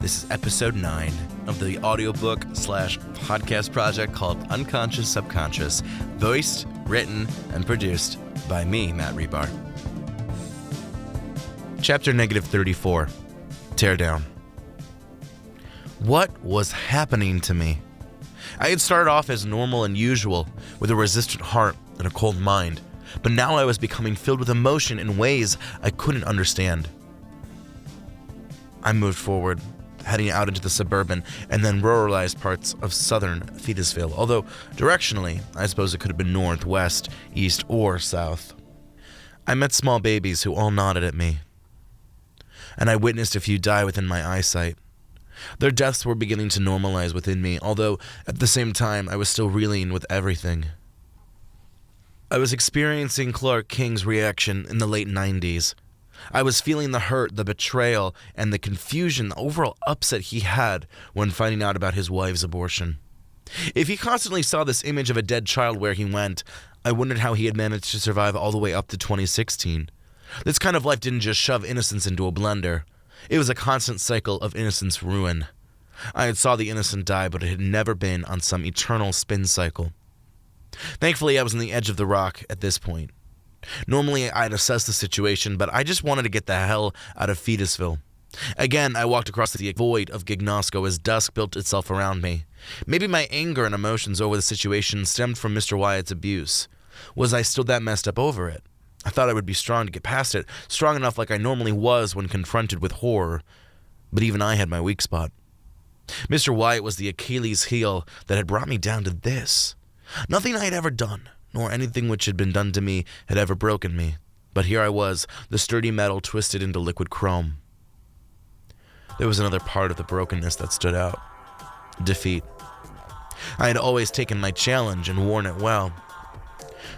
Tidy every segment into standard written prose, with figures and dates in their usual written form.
This is episode 9 of the audiobook/podcast project called Unconscious Subconscious, voiced, written, and produced by me, Matt Rebar. Chapter -34, Teardown. What was happening to me? I had started off as normal and usual, with a resistant heart and a cold mind, but now I was becoming filled with emotion in ways I couldn't understand. I moved forward, heading out into the suburban and then ruralized parts of southern Fetusville, although directionally, I suppose it could have been north, west, east, or south. I met small babies who all nodded at me, and I witnessed a few die within my eyesight. Their deaths were beginning to normalize within me, although at the same time I was still reeling with everything. I was experiencing Clark King's reaction in the late 90s. I was feeling the hurt, the betrayal, and the confusion, the overall upset he had when finding out about his wife's abortion. If he constantly saw this image of a dead child where he went, I wondered how he had managed to survive all the way up to 2016. This kind of life didn't just shove innocence into a blender. It was a constant cycle of innocence ruin. I had saw the innocent die, but it had never been on some eternal spin cycle. Thankfully, I was on the edge of the rock at this point. Normally, I'd assess the situation, but I just wanted to get the hell out of Fetusville. Again, I walked across the void of Gignosco as dusk built itself around me. Maybe my anger and emotions over the situation stemmed from Mr. Wyatt's abuse. Was I still that messed up over it? I thought I would be strong to get past it, strong enough like I normally was when confronted with horror. But even I had my weak spot. Mr. Wyatt was the Achilles heel that had brought me down to this. Nothing I had ever done, nor anything which had been done to me, had ever broken me. But here I was, the sturdy metal twisted into liquid chrome. There was another part of the brokenness that stood out. Defeat. I had always taken my challenge and worn it well.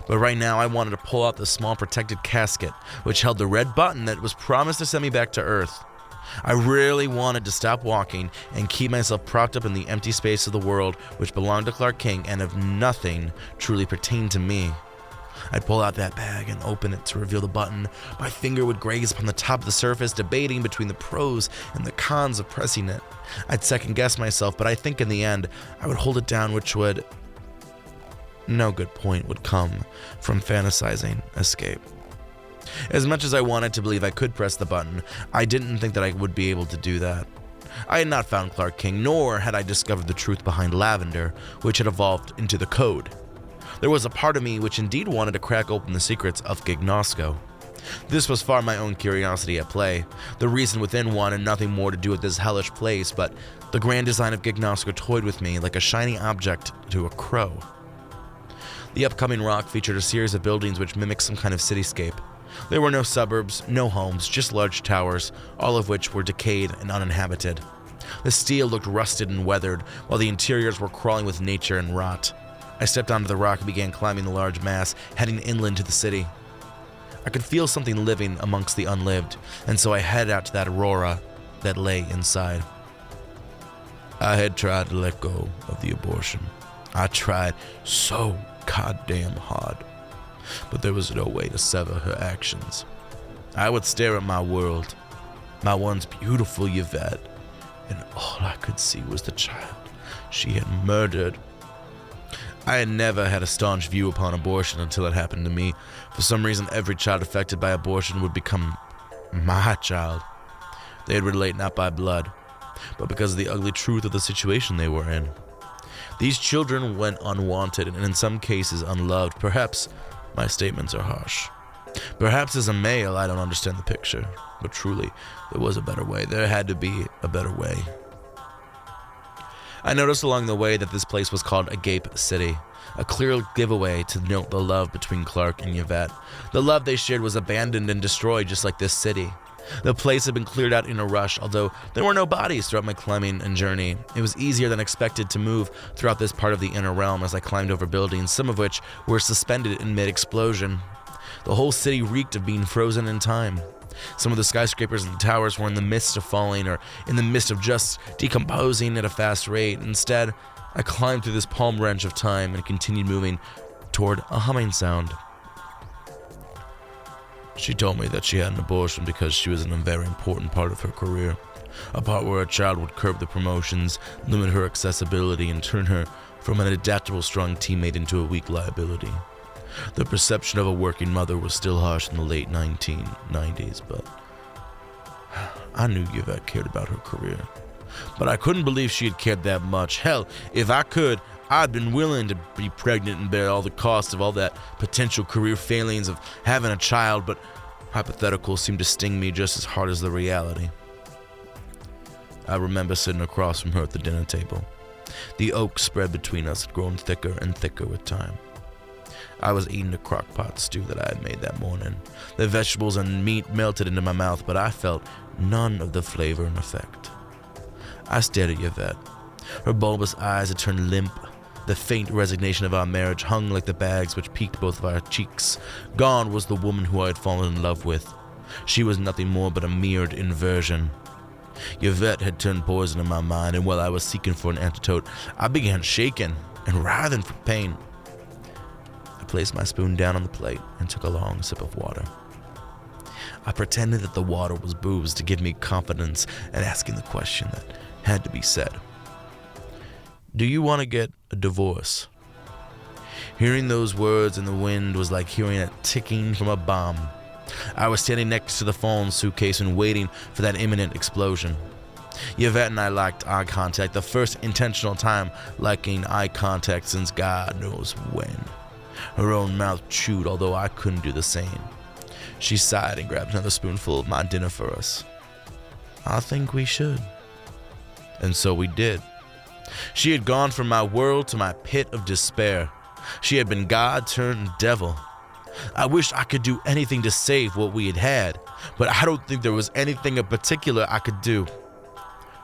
But right now I wanted to pull out the small protected casket, which held the red button that was promised to send me back to Earth. I really wanted to stop walking and keep myself propped up in the empty space of the world which belonged to Clark King and of nothing truly pertained to me. I'd pull out that bag and open it to reveal the button. My finger would graze upon the top of the surface, debating between the pros and the cons of pressing it. I'd second-guess myself, but I think in the end, I would hold it down, which would... No good point would come from fantasizing escape. As much as I wanted to believe I could press the button, I didn't think that I would be able to do that. I had not found Clark King, nor had I discovered the truth behind Lavender, which had evolved into the code. There was a part of me which indeed wanted to crack open the secrets of Gignosco. This was far my own curiosity at play. The reason within wanted nothing more to do with this hellish place, but the grand design of Gignosco toyed with me like a shiny object to a crow. The upcoming rock featured a series of buildings which mimicked some kind of cityscape. There were no suburbs, no homes, just large towers, all of which were decayed and uninhabited. The steel looked rusted and weathered, while the interiors were crawling with nature and rot. I stepped onto the rock and began climbing the large mass, heading inland to the city. I could feel something living amongst the unlived, and so I headed out to that aurora that lay inside. I had tried to let go of the abortion. I tried so goddamn hard. But there was no way to sever her actions. I would stare at my world, my once beautiful Yvette, and all I could see was the child she had murdered. I had never had a staunch view upon abortion until it happened to me. For some reason, every child affected by abortion would become my child. They'd relate not by blood, but because of the ugly truth of the situation they were in. These children went unwanted and in some cases unloved. Perhaps my statements are harsh. Perhaps as a male, I don't understand the picture. But truly, there was a better way. There had to be a better way. I noticed along the way that this place was called Agape City, a clear giveaway to note the love between Clark and Yvette. The love they shared was abandoned and destroyed just like this city. The place had been cleared out in a rush, although there were no bodies throughout my climbing and journey. It was easier than expected to move throughout this part of the inner realm as I climbed over buildings, some of which were suspended in mid-explosion. The whole city reeked of being frozen in time. Some of the skyscrapers and towers were in the midst of falling or in the midst of just decomposing at a fast rate. Instead, I climbed through this palm wrench of time and continued moving toward a humming sound. She told me that she had an abortion because she was in a very important part of her career. A part where a child would curb the promotions, limit her accessibility, and turn her from an adaptable, strong teammate into a weak liability. The perception of a working mother was still harsh in the late 1990s, but I knew Yvette cared about her career. But I couldn't believe she had cared that much. Hell, if I could, I'd been willing to be pregnant and bear all the cost of all that potential career failings of having a child, but hypotheticals seemed to sting me just as hard as the reality. I remember sitting across from her at the dinner table. The oak spread between us had grown thicker and thicker with time. I was eating the crock-pot stew that I had made that morning. The vegetables and meat melted into my mouth, but I felt none of the flavor and effect. I stared at Yvette. Her bulbous eyes had turned limp. The faint resignation of our marriage hung like the bags which peaked both of our cheeks. Gone was the woman who I had fallen in love with. She was nothing more but a mirrored inversion. Yvette had turned poison in my mind, and while I was seeking for an antidote, I began shaking and writhing from pain. I placed my spoon down on the plate and took a long sip of water. I pretended that the water was booze to give me confidence and asking the question that had to be said. Do you want to get a divorce? Hearing those words in the wind was like hearing a ticking from a bomb. I was standing next to the phone suitcase and waiting for that imminent explosion. Yvette and I locked eye contact, the first intentional time liking eye contact since God knows when. Her own mouth chewed, although I couldn't do the same. She sighed and grabbed another spoonful of my dinner for us. I think we should. And so we did. She had gone from my world to my pit of despair. She had been God turned devil. I wished I could do anything to save what we had had, but I don't think there was anything in particular I could do.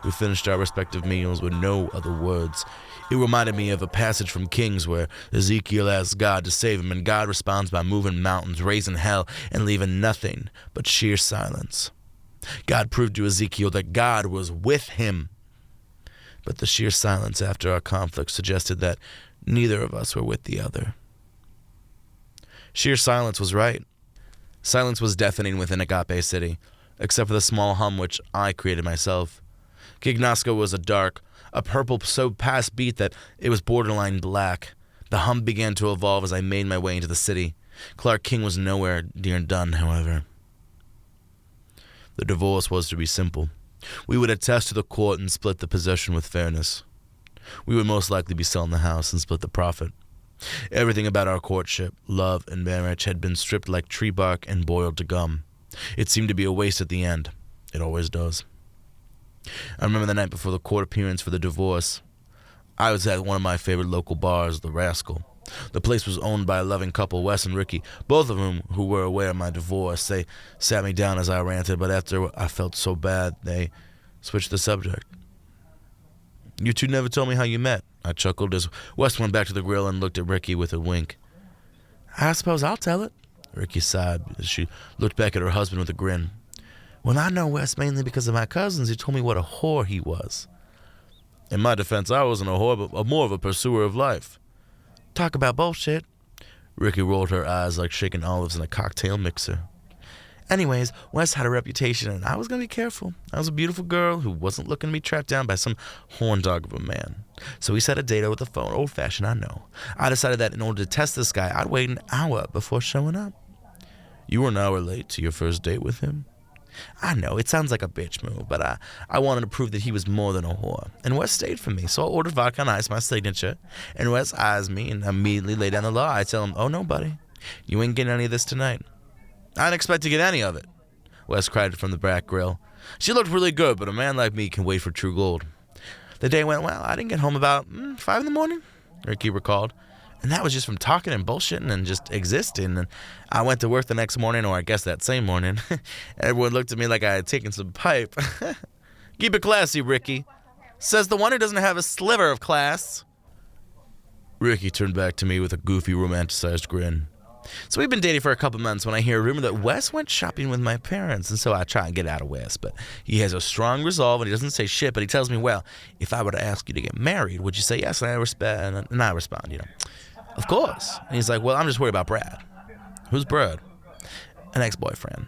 We finished our respective meals with no other words. It reminded me of a passage from Kings where Ezekiel asks God to save him, and God responds by moving mountains, raising hell, and leaving nothing but sheer silence. God proved to Ezekiel that God was with him. But the sheer silence after our conflict suggested that neither of us were with the other. Sheer silence was right. Silence was deafening within Agape City, except for the small hum which I created myself. Gignosco was a purple so past beat that it was borderline black. The hum began to evolve as I made my way into the city. Clark King was nowhere near done, however. The divorce was to be simple. We would attest to the court and split the possession with fairness. We would most likely be selling the house and split the profit. Everything about our courtship, love, and marriage had been stripped like tree bark and boiled to gum. It seemed to be a waste at the end. It always does. I remember the night before the court appearance for the divorce. I was at one of my favorite local bars, The Rascal. The place was owned by a loving couple, Wes and Ricky, both of who were aware of my divorce. They sat me down as I ranted, but after I felt so bad, they switched the subject. You two never told me how you met, I chuckled as Wes went back to the grill and looked at Ricky with a wink. I suppose I'll tell it, Ricky sighed as she looked back at her husband with a grin. Well, I know Wes mainly because of my cousins who told me what a whore he was. In my defense, I wasn't a whore, but more of a pursuer of life. Talk about bullshit. Ricky rolled her eyes like shaking olives in a cocktail mixer. Anyways, Wes had a reputation, and I was going to be careful. I was a beautiful girl who wasn't looking to be trapped down by some horn dog of a man. So we set a date over the phone, old-fashioned, I know. I decided that in order to test this guy, I'd wait an hour before showing up. You were an hour late to your first date with him? I know, it sounds like a bitch move, but I wanted to prove that he was more than a whore. And Wes stayed for me, so I ordered vodka on ice, my signature. And Wes eyes me and immediately lay down the law. I tell him, oh no, buddy, you ain't getting any of this tonight. I didn't expect to get any of it, Wes cried from the back grill. She looked really good, but a man like me can wait for true gold. The day went well. I didn't get home about 5 in the morning, Ricky recalled. And that was just from talking and bullshitting and just existing. And I went to work the next morning, or I guess that same morning. Everyone looked at me like I had taken some pipe. Keep it classy, Ricky. Says the one who doesn't have a sliver of class. Ricky turned back to me with a goofy, romanticized grin. So we've been dating for a couple months when I hear a rumor that Wes went shopping with my parents, and so I try and get out of Wes, but he has a strong resolve and he doesn't say shit, but he tells me, well, if I were to ask you to get married, would you say yes? And I respond, of course. And he's like, well, I'm just worried about Brad. Who's Brad? An ex-boyfriend.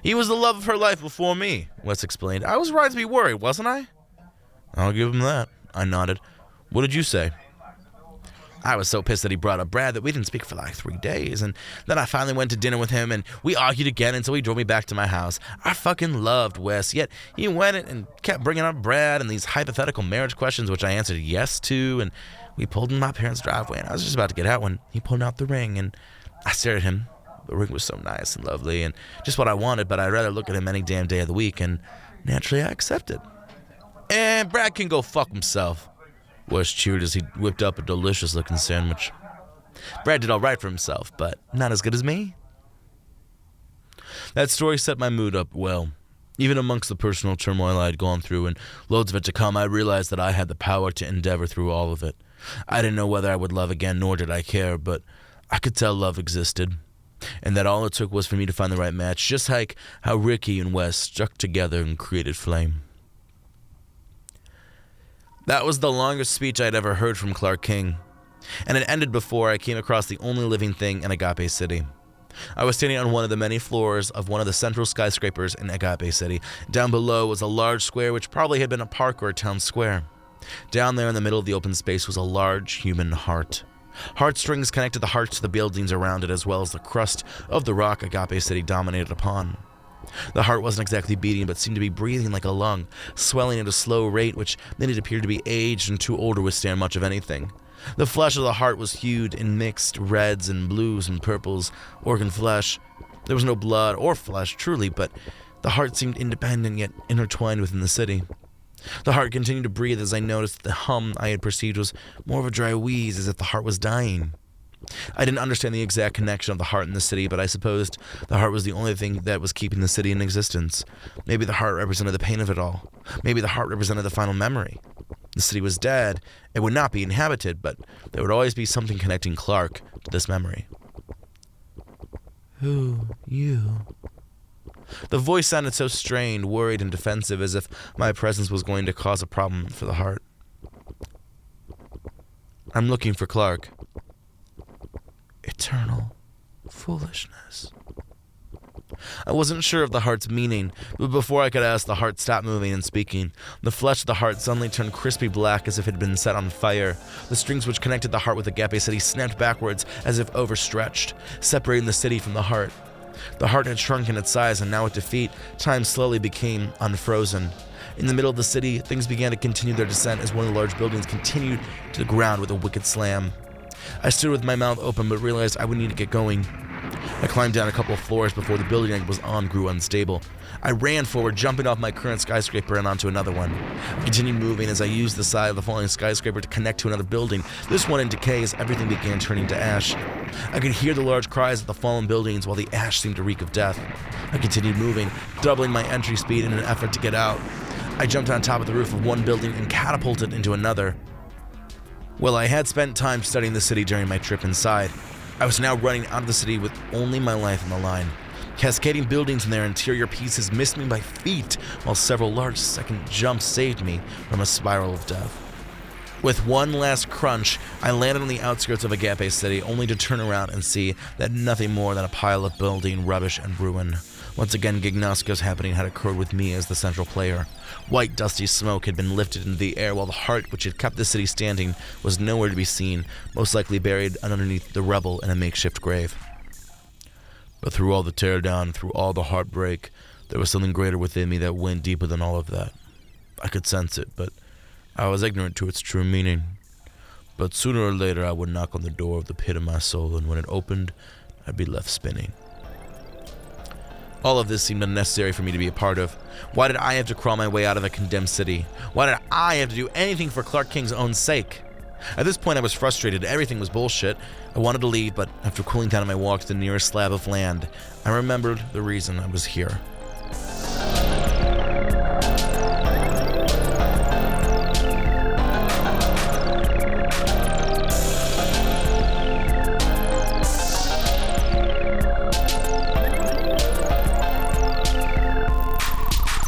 He was the love of her life before me, Wes explained. I was right to be worried, wasn't I? I'll give him that, I nodded. What did you say? I was so pissed that he brought up Brad that we didn't speak for like 3 days, and then I finally went to dinner with him, and we argued again until he drove me back to my house. I fucking loved Wes, yet he went and kept bringing up Brad and these hypothetical marriage questions, which I answered yes to, and we pulled in my parents' driveway, and I was just about to get out when he pulled out the ring, and I stared at him. The ring was so nice and lovely, and just what I wanted, but I'd rather look at him any damn day of the week, and naturally I accepted. And Brad can go fuck himself. Wes cheered as he whipped up a delicious-looking sandwich. Brad did all right for himself, but not as good as me. That story set my mood up well. Even amongst the personal turmoil I had gone through and loads of it to come, I realized that I had the power to endeavor through all of it. I didn't know whether I would love again, nor did I care, but I could tell love existed, and that all it took was for me to find the right match, just like how Ricky and Wes stuck together and created flame. That was the longest speech I'd ever heard from Clark King, and it ended before I came across the only living thing in Agape City. I was standing on one of the many floors of one of the central skyscrapers in Agape City. Down below was a large square which probably had been a park or a town square. Down there in the middle of the open space was a large human heart. Heartstrings connected the hearts to the buildings around it, as well as the crust of the rock Agape City dominated upon. The heart wasn't exactly beating, but seemed to be breathing like a lung, swelling at a slow rate, which made it appear to be aged and too old to withstand much of anything. The flesh of the heart was hued in mixed reds and blues and purples, organ flesh. There was no blood or flesh, truly, but the heart seemed independent yet intertwined within the city. The heart continued to breathe as I noticed that the hum I had perceived was more of a dry wheeze, as if the heart was dying. I didn't understand the exact connection of the heart in the city, but I supposed the heart was the only thing that was keeping the city in existence. Maybe the heart represented the pain of it all. Maybe the heart represented the final memory. The city was dead. It would not be inhabited, but there would always be something connecting Clark to this memory. Who, you? The voice sounded so strained, worried, and defensive, as if my presence was going to cause a problem for the heart. I'm looking for Clark. Eternal foolishness. I wasn't sure of the heart's meaning, but before I could ask, the heart stopped moving and speaking. The flesh of the heart suddenly turned crispy black as if it had been set on fire. The strings which connected the heart with Agape City snapped backwards as if overstretched, separating the city from the heart. The heart had shrunk in its size, and now with defeat, time slowly became unfrozen. In the middle of the city, things began to continue their descent as one of the large buildings continued to the ground with a wicked slam. I stood with my mouth open, but realized I would need to get going. I climbed down a couple of floors before the building I was on grew unstable. I ran forward, jumping off my current skyscraper and onto another one. I continued moving as I used the side of the falling skyscraper to connect to another building, this one in decay as everything began turning to ash. I could hear the large cries of the fallen buildings while the ash seemed to reek of death. I continued moving, doubling my entry speed in an effort to get out. I jumped on top of the roof of one building and catapulted into another. Well, I had spent time studying the city during my trip inside. I was now running out of the city with only my life on the line. Cascading buildings and their interior pieces missed me by feet, while several large second jumps saved me from a spiral of death. With one last crunch, I landed on the outskirts of Agape City, only to turn around and see that nothing more than a pile of building rubbish and ruin. Once again, Gignosco's happening had occurred with me as the central player. White, dusty smoke had been lifted into the air, while the heart which had kept the city standing was nowhere to be seen, most likely buried underneath the rubble in a makeshift grave. But through all the teardown, through all the heartbreak, there was something greater within me that went deeper than all of that. I could sense it, but I was ignorant to its true meaning. But sooner or later I would knock on the door of the pit of my soul, and when it opened, I'd be left spinning. All of this seemed unnecessary for me to be a part of. Why did I have to crawl my way out of a condemned city? Why did I have to do anything for Clark King's own sake? At this point I was frustrated. Everything was bullshit. I wanted to leave, but after cooling down on my walk to the nearest slab of land, I remembered the reason I was here.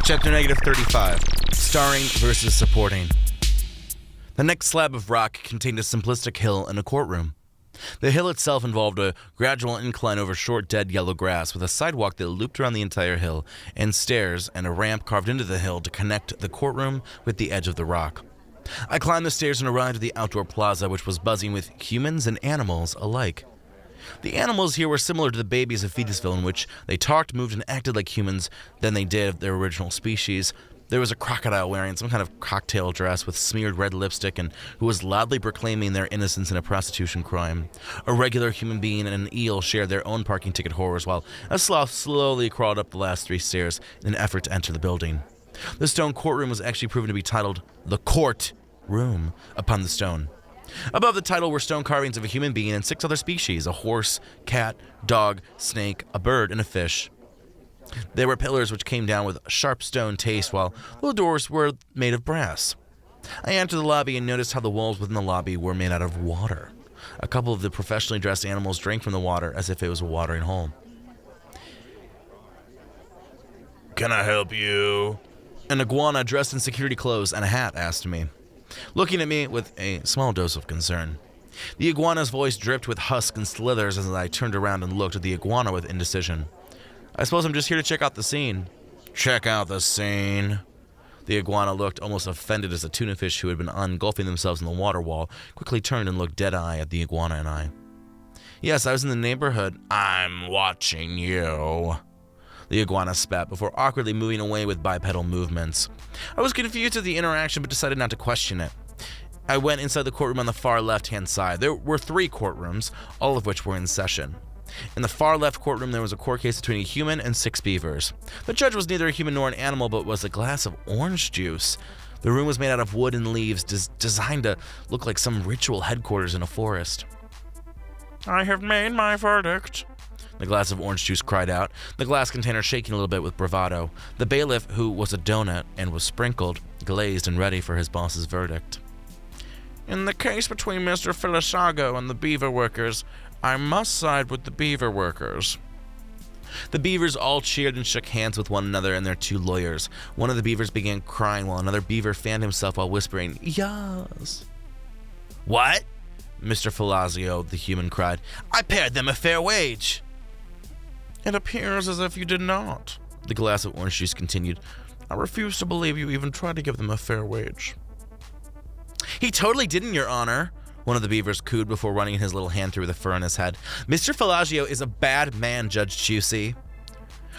Chapter -35, Starring versus Supporting. The next slab of rock contained a simplistic hill and a courtroom. The hill itself involved a gradual incline over short, dead yellow grass with a sidewalk that looped around the entire hill, and stairs and a ramp carved into the hill to connect the courtroom with the edge of the rock. I climbed the stairs and arrived at the outdoor plaza, which was buzzing with humans and animals alike. The animals here were similar to the babies of Fetusville, in which they talked, moved, and acted like humans than they did of their original species. There was a crocodile wearing some kind of cocktail dress with smeared red lipstick and who was loudly proclaiming their innocence in a prostitution crime. A regular human being and an eel shared their own parking ticket horrors, while a sloth slowly crawled up the last 3 stairs in an effort to enter the building. The stone courtroom was actually proven to be titled The Court Room upon the stone. Above the title were stone carvings of a human being and 6 other species: a horse, cat, dog, snake, a bird, and a fish. There were pillars which came down with sharp stone taste, while the doors were made of brass. I entered the lobby and noticed how the walls within the lobby were made out of water. A couple of the professionally dressed animals drank from the water as if it was a watering hole. "Can I help you?" An iguana dressed in security clothes and a hat asked me, looking at me with a small dose of concern. The iguana's voice dripped with husk and slithers as I turned around and looked at the iguana with indecision. "I suppose I'm just here to check out the scene." "Check out the scene." The iguana looked almost offended as the tuna fish who had been engulfing themselves in the water wall quickly turned and looked dead-eye at the iguana and I. "Yes, I was in the neighborhood." "I'm watching you." The iguana spat before awkwardly moving away with bipedal movements. I was confused at the interaction but decided not to question it. I went inside the courtroom on the far left-hand side. There were 3 courtrooms, all of which were in session. In the far left courtroom, there was a court case between a human and 6 beavers. The judge was neither a human nor an animal, but was a glass of orange juice. The room was made out of wood and leaves, designed to look like some ritual headquarters in a forest. "I have made my verdict," the glass of orange juice cried out, the glass container shaking a little bit with bravado. The bailiff, who was a donut and was sprinkled, glazed and ready for his boss's verdict. "In the case between Mr. Filisago and the beaver workers, I must side with the beaver workers." The beavers all cheered and shook hands with one another and their 2 lawyers. One of the beavers began crying while another beaver fanned himself while whispering, "Yas." "What?" Mr. Felazio, the human, cried. "I paid them a fair wage." "It appears as if you did not," the glass of orange juice continued. "I refuse to believe you even tried to give them a fair wage." "He totally didn't, Your Honor," one of the beavers cooed before running his little hand through the fur on his head. "Mr. Felagio is a bad man, Judge Juicy."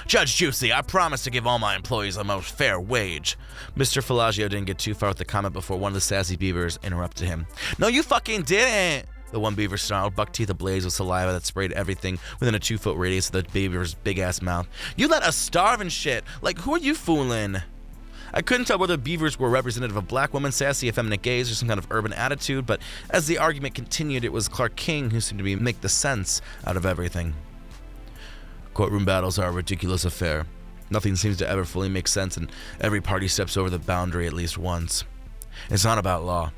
"Judge Juicy, I promise to give all my employees a most fair wage." Mr. Felagio didn't get too far with the comment before one of the sassy beavers interrupted him. "No, you fucking didn't," the one beaver snarled, buck teeth ablaze with saliva that sprayed everything within a 2-foot radius of the beaver's big-ass mouth. "You let us starve and shit. Like, who are you fooling?" I couldn't tell whether beavers were representative of black women, sassy, effeminate gays, or some kind of urban attitude, but as the argument continued, it was Clark King who seemed to make the sense out of everything. "Courtroom battles are a ridiculous affair. Nothing seems to ever fully make sense, and every party steps over the boundary at least once. It's not about law.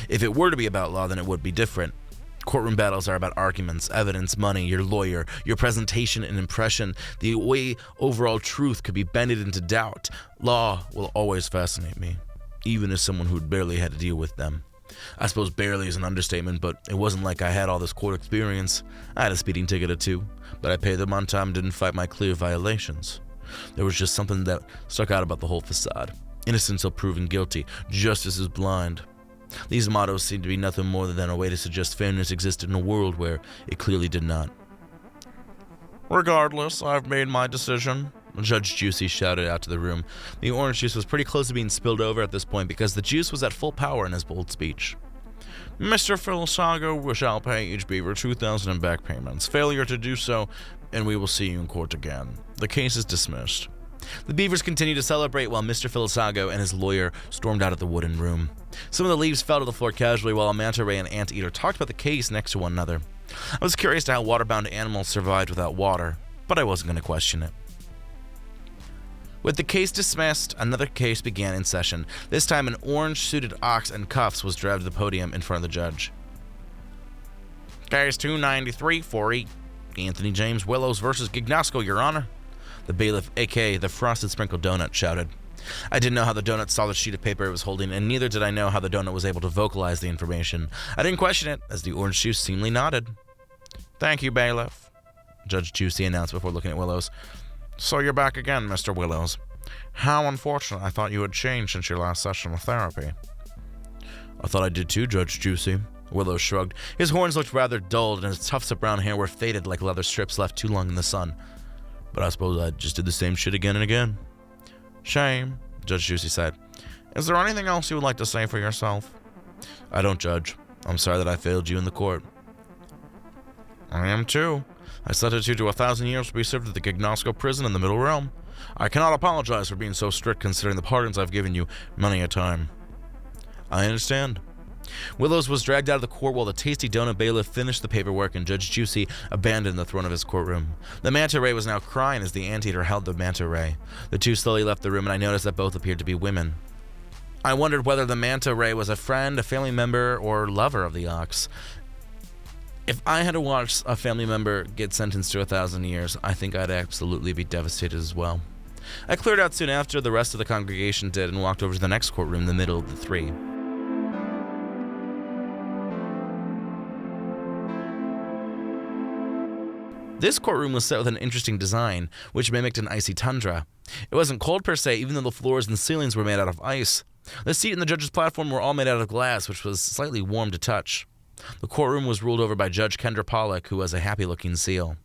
If it were to be about law, then it would be different. Courtroom battles are about arguments, evidence, money, your lawyer, your presentation and impression, the way overall truth could be bended into doubt. Law will always fascinate me, even as someone who'd barely had to deal with them. I suppose barely is an understatement, but it wasn't like I had all this court experience. I had a speeding ticket or 2, but I paid them on time and didn't fight my clear violations. There was just something that stuck out about the whole facade. Innocent till proven guilty. Justice is blind. These mottos seem to be nothing more than a way to suggest fairness existed in a world where it clearly did not. Regardless, I've made my decision, Judge Juicy shouted out to the room. The orange juice was pretty close to being spilled over at this point because the juice was at full power in his bold speech. Mr. Filisago shall pay each beaver 2,000 in back payments. Failure to do so, and we will see you in court again. The case is dismissed. The beavers continued to celebrate while Mr. Filisago and his lawyer stormed out of the wooden room. Some of the leaves fell to the floor casually while a manta ray and anteater talked about the case next to one another. I was curious to how waterbound animals survived without water, but I wasn't going to question it. With the case dismissed, another case began in session. This time an orange-suited ox and cuffs was dragged to the podium in front of the judge. Case 293-48, Anthony James Willows versus Gignosco, Your Honor. The bailiff, a.k.a. the Frosted Sprinkled Donut, shouted. I didn't know how the donut saw the sheet of paper it was holding, and neither did I know how the donut was able to vocalize the information. I didn't question it, as the orange juice seemingly nodded. "Thank you, bailiff," Judge Juicy announced before looking at Willows. "So you're back again, Mr. Willows. How unfortunate. I thought you had changed since your last session of therapy." "I thought I did too, Judge Juicy." Willows shrugged. His horns looked rather dulled, and his tufts of brown hair were faded like leather strips left too long in the sun. "But I suppose I just did the same shit again and again." "Shame," Judge Juicy said. "Is there anything else you would like to say for yourself?" "I don't, Judge. I'm sorry that I failed you in the court." "I am too. I sentenced you to 1,000 years to be served at the Gignosco prison in the Middle Realm. I cannot apologize for being so strict considering the pardons I've given you many a time." "I understand." Willows was dragged out of the court while the tasty donut bailiff finished the paperwork and Judge Juicy abandoned the throne of his courtroom. The manta ray was now crying as the anteater held the manta ray. The two slowly left the room and I noticed that both appeared to be women. I wondered whether the manta ray was a friend, a family member, or lover of the ox. If I had to watch a family member get sentenced to 1,000 years, I think I'd absolutely be devastated as well. I cleared out soon after the rest of the congregation did and walked over to the next courtroom in the middle of the three. This courtroom was set with an interesting design, which mimicked an icy tundra. It wasn't cold per se, even though the floors and ceilings were made out of ice. The seat and the judge's platform were all made out of glass, which was slightly warm to touch. The courtroom was ruled over by Judge Kendra Pollock, who was a happy-looking seal.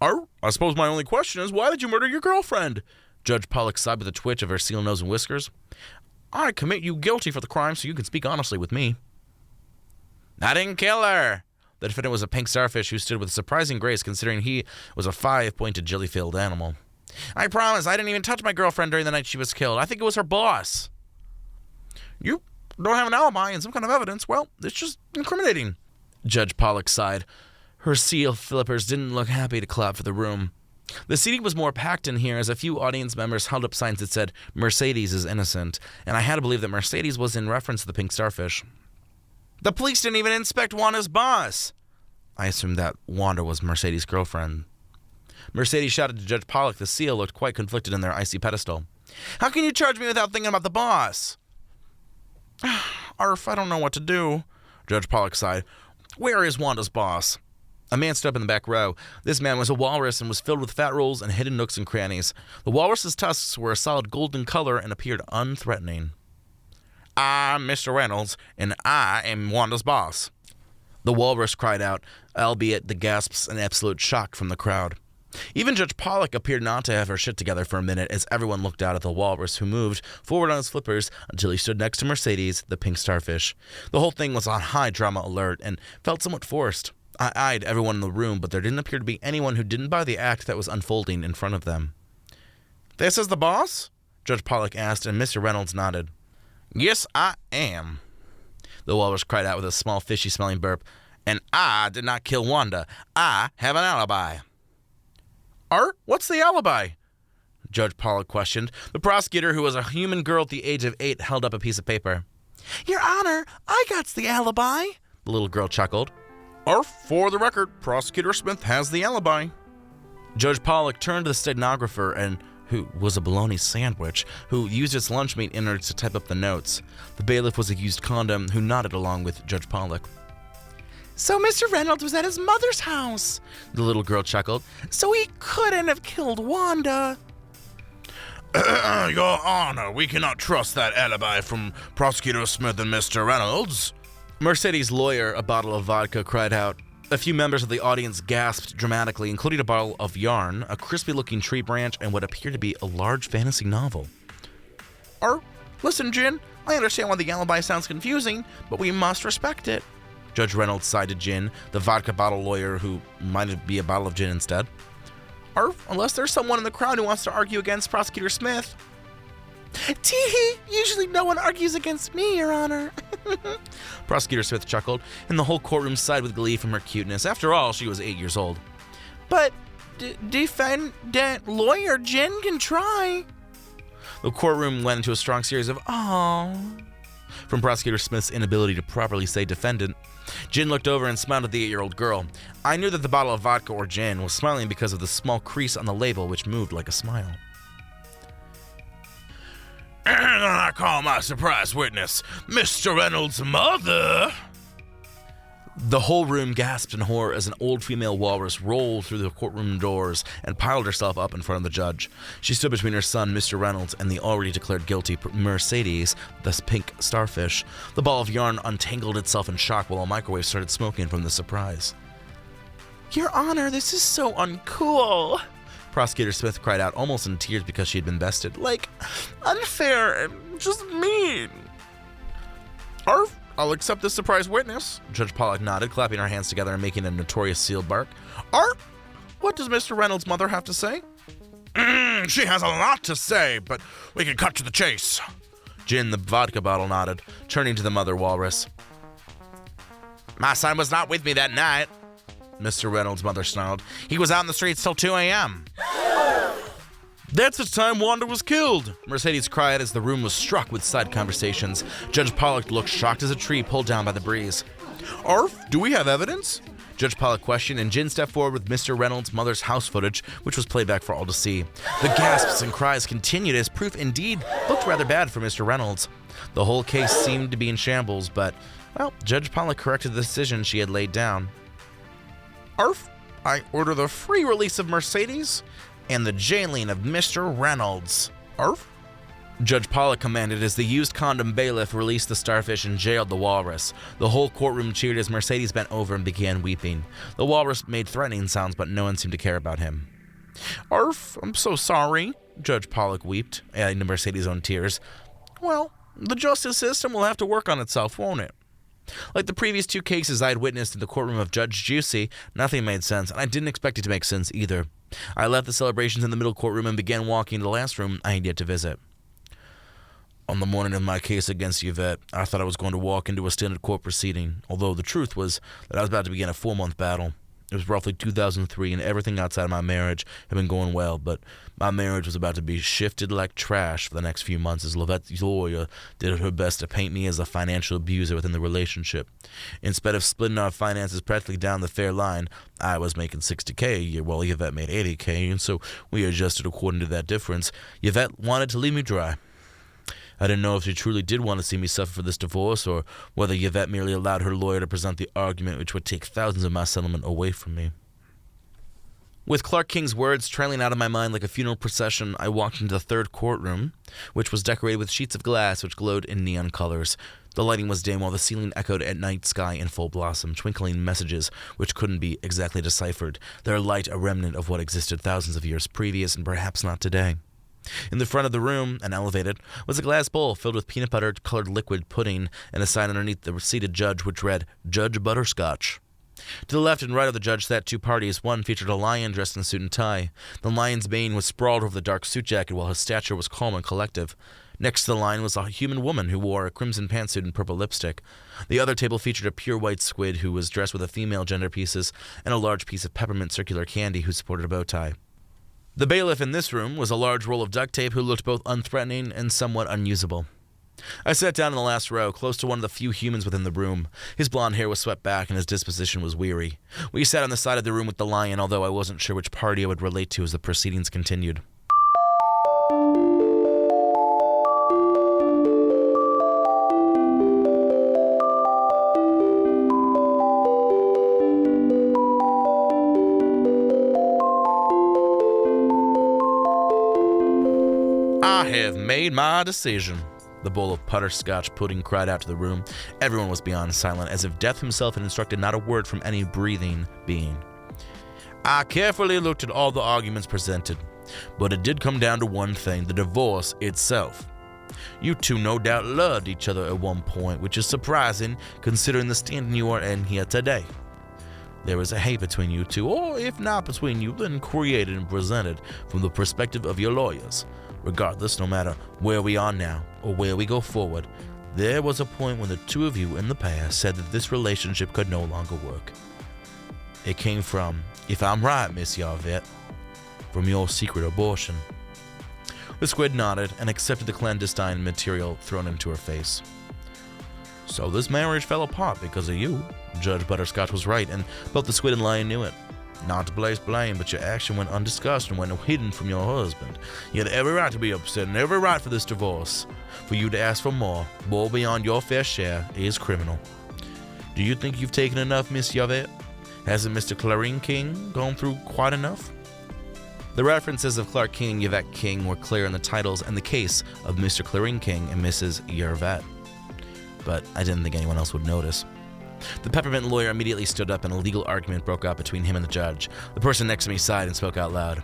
I suppose my only question is, why did you murder your girlfriend?" Judge Pollock sighed with a twitch of her seal nose and whiskers. "I commit you guilty for the crime so you can speak honestly with me." "I didn't kill her." The defendant was a pink starfish who stood with surprising grace considering he was a 5-pointed jelly-filled animal. "I promise, I didn't even touch my girlfriend during the night she was killed. I think it was her boss." "You don't have an alibi and some kind of evidence. Well, it's just incriminating." Judge Pollock sighed. Her seal flippers didn't look happy to clap for the room. The seating was more packed in here as a few audience members held up signs that said, "Mercedes is innocent," and I had to believe that Mercedes was in reference to the pink starfish. "The police didn't even inspect Wanda's boss." I assumed that Wanda was Mercedes' girlfriend. Mercedes shouted to Judge Pollock. The seal looked quite conflicted in their icy pedestal. "How can you charge me without thinking about the boss?" "Arf, I don't know what to do." Judge Pollock sighed. "Where is Wanda's boss?" A man stood up in the back row. This man was a walrus and was filled with fat rolls and hidden nooks and crannies. The walrus's tusks were a solid golden color and appeared unthreatening. "I'm Mr. Reynolds, and I am Wanda's boss." The walrus cried out, albeit the gasps and absolute shock from the crowd. Even Judge Pollock appeared not to have her shit together for a minute as everyone looked out at the walrus, who moved forward on his flippers until he stood next to Mercedes, the pink starfish. The whole thing was on high drama alert and felt somewhat forced. I eyed everyone in the room, but there didn't appear to be anyone who didn't buy the act that was unfolding in front of them. "This is the boss?" Judge Pollock asked, and Mr. Reynolds nodded. "Yes, I am," the walrus cried out with a small fishy-smelling burp. "And I did not kill Wanda. I have an alibi." What's the alibi?" Judge Pollock questioned. The prosecutor, who was a human girl at the age of 8, held up a piece of paper. "Your Honor, I got the alibi," the little girl chuckled. "For the record, Prosecutor Smith has the alibi." Judge Pollock turned to the stenographer, who was a bologna sandwich, who used its lunch meat innards to type up the notes. The bailiff was a used condom, who nodded along with Judge Pollock. "So Mr. Reynolds was at his mother's house," the little girl chuckled. "So he couldn't have killed Wanda." "Your Honor, we cannot trust that alibi from Prosecutor Smith and Mr. Reynolds." Mercedes' lawyer, a bottle of vodka, cried out. A few members of the audience gasped dramatically, including a bottle of yarn, a crispy-looking tree branch, and what appeared to be a large fantasy novel. Listen, Jin, I understand why the alibi sounds confusing, but we must respect it." Judge Reynolds sighed to Jin, the vodka bottle lawyer, who might be a bottle of gin instead. Unless there's someone in the crowd who wants to argue against Prosecutor Smith." Tee-hee, usually no one argues against me, Your Honor. Prosecutor Smith chuckled, and the whole courtroom sighed with glee from her cuteness. After all, she was 8 years old. "But defendant lawyer Jen can try." The courtroom went into a strong series of "aww" from Prosecutor Smith's inability to properly say defendant. Jin looked over and smiled at the 8-year-old girl. I knew that the bottle of vodka, or gin, was smiling because of the small crease on the label which moved like a smile. And I call my surprise witness, Mr. Reynolds' mother. The whole room gasped in horror as an old female walrus rolled through the courtroom doors and piled herself up in front of the judge. She stood between her son, Mr. Reynolds, and the already declared guilty Mercedes, the pink starfish. The ball of yarn untangled itself in shock while a microwave started smoking from the surprise. Your Honor, this is so uncool. Prosecutor Smith cried out, almost in tears because she had been bested. Like, unfair and just mean. Arf, I'll accept this surprise witness. Judge Pollock nodded, clapping her hands together and making a notorious seal bark. Art, what does Mr. Reynolds' mother have to say? She has a lot to say, but we can cut to the chase. Gin, the vodka bottle, nodded, turning to the mother walrus. My son was not with me that night, Mr. Reynolds' mother snarled. He was out in the streets till 2 a.m. That's the time Wanda was killed, Mercedes cried as the room was struck with side conversations. Judge Pollock looked shocked as a tree pulled down by the breeze. Arf, do we have evidence? Judge Pollock questioned, and Gin stepped forward with Mr. Reynolds' mother's house footage, which was played back for all to see. The gasps and cries continued as proof indeed looked rather bad for Mr. Reynolds. The whole case seemed to be in shambles, but, well, Judge Pollock corrected the decision she had laid down. Arf, I order the free release of Mercedes and the jailing of Mr. Reynolds. Arf? Judge Pollock commanded as the used condom bailiff released the starfish and jailed the walrus. The whole courtroom cheered as Mercedes bent over and began weeping. The walrus made threatening sounds, but no one seemed to care about him. Arf, I'm so sorry, Judge Pollock wept, adding to Mercedes' own tears. Well, the justice system will have to work on itself, won't it? Like the previous two cases I'd witnessed in the courtroom of Judge Juicy, nothing made sense, and I didn't expect it to make sense either. I left the celebrations in the middle courtroom and began walking to the last room I had yet to visit. On the morning of my case against Yvette, I thought I was going to walk into a standard court proceeding, although the truth was that I was about to begin a 4-month battle. It was roughly 2003, and everything outside of my marriage had been going well, but my marriage was about to be shifted like trash for the next few months as Yvette's lawyer did her best to paint me as a financial abuser within the relationship. Instead of splitting our finances practically down the fair line, I was making $60K a year while Yvette made $80K, and so we adjusted according to that difference. Yvette wanted to leave me dry. I didn't know if she truly did want to see me suffer for this divorce, or whether Yvette merely allowed her lawyer to present the argument which would take thousands of my settlement away from me. With Clark King's words trailing out of my mind like a funeral procession, I walked into the third courtroom, which was decorated with sheets of glass which glowed in neon colors. The lighting was dim while the ceiling echoed at night sky in full blossom, twinkling messages which couldn't be exactly deciphered, their light a remnant of what existed thousands of years previous and perhaps not today. In the front of the room, and elevated, was a glass bowl filled with peanut butter-colored liquid pudding and a sign underneath the seated judge which read, Judge Butterscotch. To the left and right of the judge sat two parties. One featured a lion dressed in suit and tie. The lion's mane was sprawled over the dark suit jacket while his stature was calm and collective. Next to the lion was a human woman who wore a crimson pantsuit and purple lipstick. The other table featured a pure white squid who was dressed with a female gender pieces and a large piece of peppermint circular candy who sported a bow tie. The bailiff in this room was a large roll of duct tape who looked both unthreatening and somewhat unusable. I sat down in the last row, close to one of the few humans within the room. His blonde hair was swept back and his disposition was weary. We sat on the side of the room with the lion, although I wasn't sure which party I would relate to as the proceedings continued. I have made my decision. The bowl of butterscotch pudding cried out to the room. Everyone was beyond silent, as if death himself had instructed not a word from any breathing being. I carefully looked at all the arguments presented, but it did come down to one thing, the divorce itself. You two no doubt loved each other at one point, which is surprising considering the standing you are in here today. There was a hate between you two, or if not between you, then created and presented from the perspective of your lawyers. Regardless, no matter where we are now or where we go forward, there was a point when the two of you in the past said that this relationship could no longer work. It came from, if I'm right, Miss Yvette, from your secret abortion. The squid nodded and accepted the clandestine material thrown into her face. So this marriage fell apart because of you. Judge Butterscotch was right, and both the squid and lion knew it. Not to place blame, but your action went undiscussed and went hidden from your husband. You had every right to be upset and every right for this divorce. For you to ask for more beyond your fair share, is criminal. Do you think you've taken enough, Miss Yvette? Hasn't Mr. Clarine King gone through quite enough? The references of Clark King and Yvette King were clear in the titles and the case of Mr. Clarine King and Mrs. Yvette. But I didn't think anyone else would notice. The peppermint lawyer immediately stood up and a legal argument broke out between him and the judge. The person next to me sighed and spoke out loud.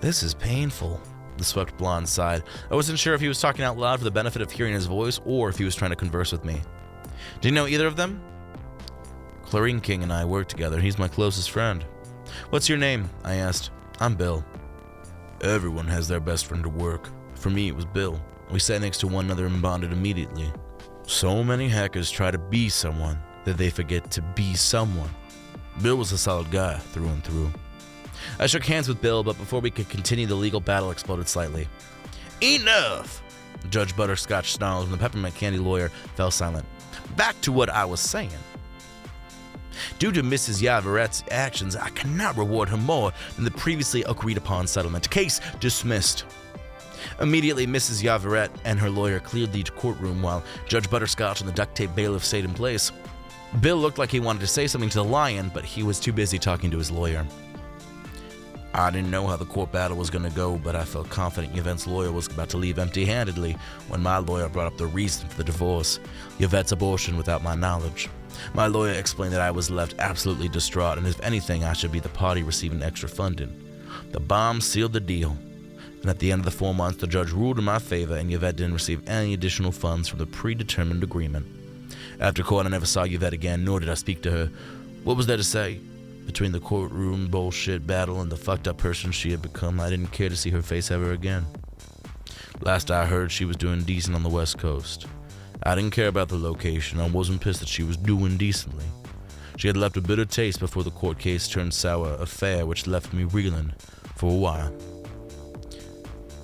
"This is painful," the swept blonde sighed. I wasn't sure if he was talking out loud for the benefit of hearing his voice or if he was trying to converse with me. "Do you know either of them?" "Clarine King and I work together. He's my closest friend." "What's your name?" I asked. "I'm Bill." "Everyone has their best friend at work. For me, it was Bill. We sat next to one another and bonded immediately. So many hackers try to be someone that they forget to be someone. Bill was a solid guy through and through." I shook hands with Bill, but before we could continue, the legal battle exploded slightly. "Enough!" Judge Butterscotch snarled, and the peppermint candy lawyer fell silent. "Back to what I was saying. Due to Mrs. Yverette's actions, I cannot reward her more than the previously agreed-upon settlement. Case dismissed." Immediately, Mrs. Yverette and her lawyer cleared the courtroom while Judge Butterscotch and the duct-tape bailiff stayed in place. Bill looked like he wanted to say something to the lion, but he was too busy talking to his lawyer. "I didn't know how the court battle was going to go, but I felt confident Yvette's lawyer was about to leave empty-handedly when my lawyer brought up the reason for the divorce, Yvette's abortion without my knowledge. My lawyer explained that I was left absolutely distraught, and if anything, I should be the party receiving extra funding. The bomb sealed the deal, and at the end of the 4 months, the judge ruled in my favor, and Yvette didn't receive any additional funds from the predetermined agreement. After court, I never saw Yvette again, nor did I speak to her. What was there to say? Between the courtroom bullshit battle and the fucked up person she had become, I didn't care to see her face ever again. Last I heard, she was doing decent on the West Coast. I didn't care about the location. I wasn't pissed that she was doing decently. She had left a bitter taste before the court case turned sour, affair which left me reeling for a while."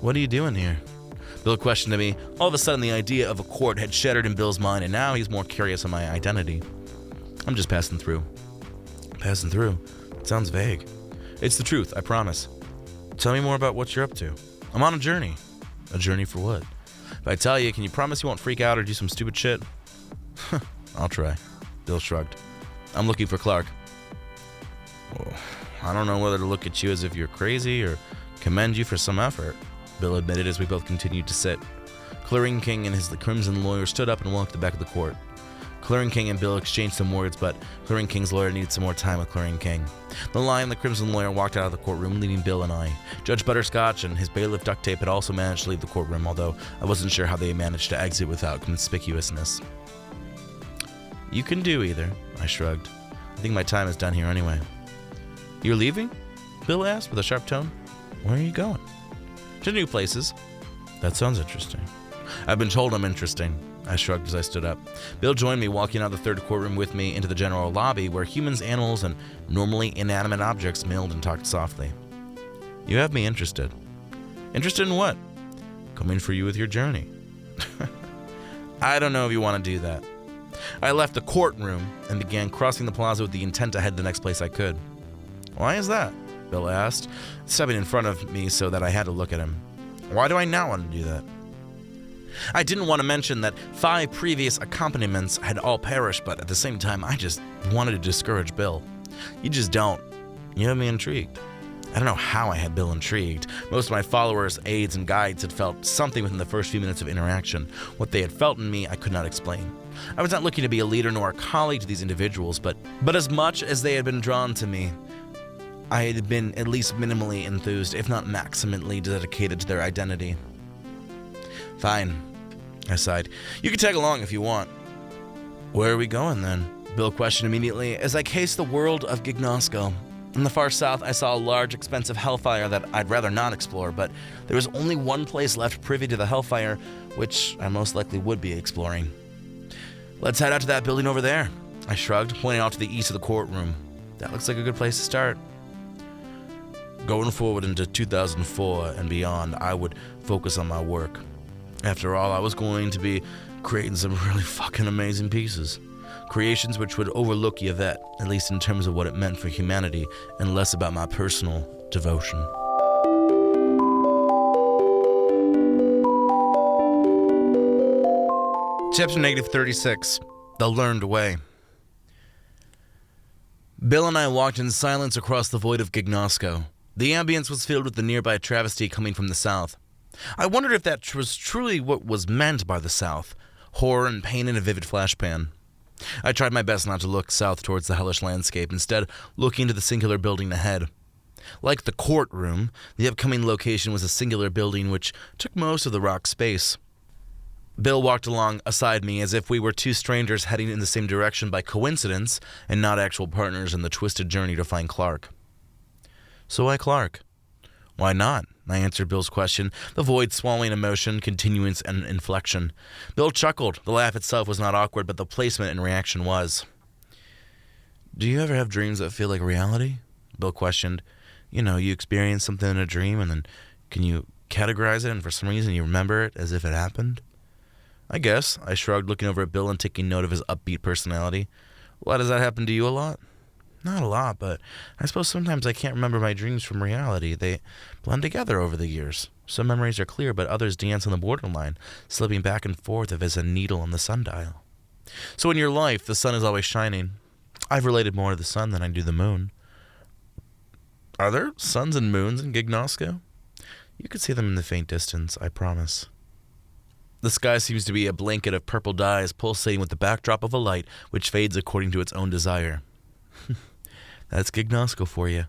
"What are you doing here?" Bill questioned me. All of a sudden, the idea of a court had shattered in Bill's mind, and now he's more curious on my identity. "I'm just passing through." "Passing through? It sounds vague." "It's the truth, I promise." "Tell me more about what you're up to." "I'm on a journey." "A journey for what?" "If I tell you, can you promise you won't freak out or do some stupid shit?" "I'll try." Bill shrugged. "I'm looking for Clark." "Well, I don't know whether to look at you as if you're crazy or commend you for some effort," Bill admitted as we both continued to sit. Clarine King and his crimson lawyer stood up and walked to the back of the court. Clarine King and Bill exchanged some words, but Clarine King's lawyer needed some more time with Clarine King. The lion and the crimson lawyer walked out of the courtroom, leaving Bill and I. Judge Butterscotch and his bailiff duct tape had also managed to leave the courtroom, although I wasn't sure how they managed to exit without conspicuousness. "You can do either," I shrugged. "I think my time is done here anyway." "You're leaving?" Bill asked with a sharp tone. "Where are you going?" "To new places." "That sounds interesting." "I've been told I'm interesting." I shrugged as I stood up. Bill joined me, walking out of the third courtroom with me into the general lobby where humans, animals, and normally inanimate objects milled and talked softly. "You have me interested." "Interested in what?" "Coming for you with your journey." "I don't know if you want to do that." I left the courtroom and began crossing the plaza with the intent to head the next place I could. "Why is that?" Bill asked, stepping in front of me so that I had to look at him. "Why do I not want to do that?" I didn't want to mention that 5 previous accompaniments had all perished, but at the same time, I just wanted to discourage Bill. You just don't. You have me intrigued. I don't know how I had Bill intrigued. Most of my followers, aides, and guides had felt something within the first few minutes of interaction. What they had felt in me, I could not explain. I was not looking to be a leader nor a colleague to these individuals, but as much as they had been drawn to me, I had been at least minimally enthused, if not maximally dedicated to their identity. "Fine," I sighed. "You can tag along if you want." "Where are we going then?" Bill questioned immediately as I cased the world of Gignosco. In the far south, I saw a large, expensive hellfire that I'd rather not explore, but there was only one place left privy to the hellfire, which I most likely would be exploring. "Let's head out to that building over there," I shrugged, pointing out to the east of the courtroom. "That looks like a good place to start." Going forward into 2004 and beyond, I would focus on my work. After all, I was going to be creating some really fucking amazing pieces. creations which would overlook Yvette, at least in terms of what it meant for humanity, and less about my personal devotion. Chapter -36, The Learned Way. Bill and I walked in silence across the void of Gignosco. The ambience was filled with the nearby travesty coming from the south. I wondered if that was truly what was meant by the south, horror and pain in a vivid flashpan. I tried my best not to look south towards the hellish landscape, instead looking to the singular building ahead. Like the courtroom, the upcoming location was a singular building which took most of the rock space. Bill walked along aside me as if we were two strangers heading in the same direction by coincidence and not actual partners in the twisted journey to find Clark. So why Clark? Why not? I answered Bill's question, the void swallowing emotion, continuance, and inflection. Bill chuckled. The laugh itself was not awkward, but the placement and reaction was. Do you ever have dreams that feel like reality? Bill questioned. You know, you experience something in a dream, and then can you categorize it, and for some reason you remember it as if it happened? I guess, I shrugged, looking over at Bill and taking note of his upbeat personality. Why, does that happen to you a lot? Not a lot, but I suppose sometimes I can't remember my dreams from reality. They blend together over the years. Some memories are clear, but others dance on the borderline, slipping back and forth as a needle on the sundial. So in your life, the sun is always shining. I've related more to the sun than I do the moon. Are there suns and moons in Gignosco? You could see them in the faint distance, I promise. The sky seems to be a blanket of purple dyes pulsating with the backdrop of a light which fades according to its own desire. That's Gignosco for you.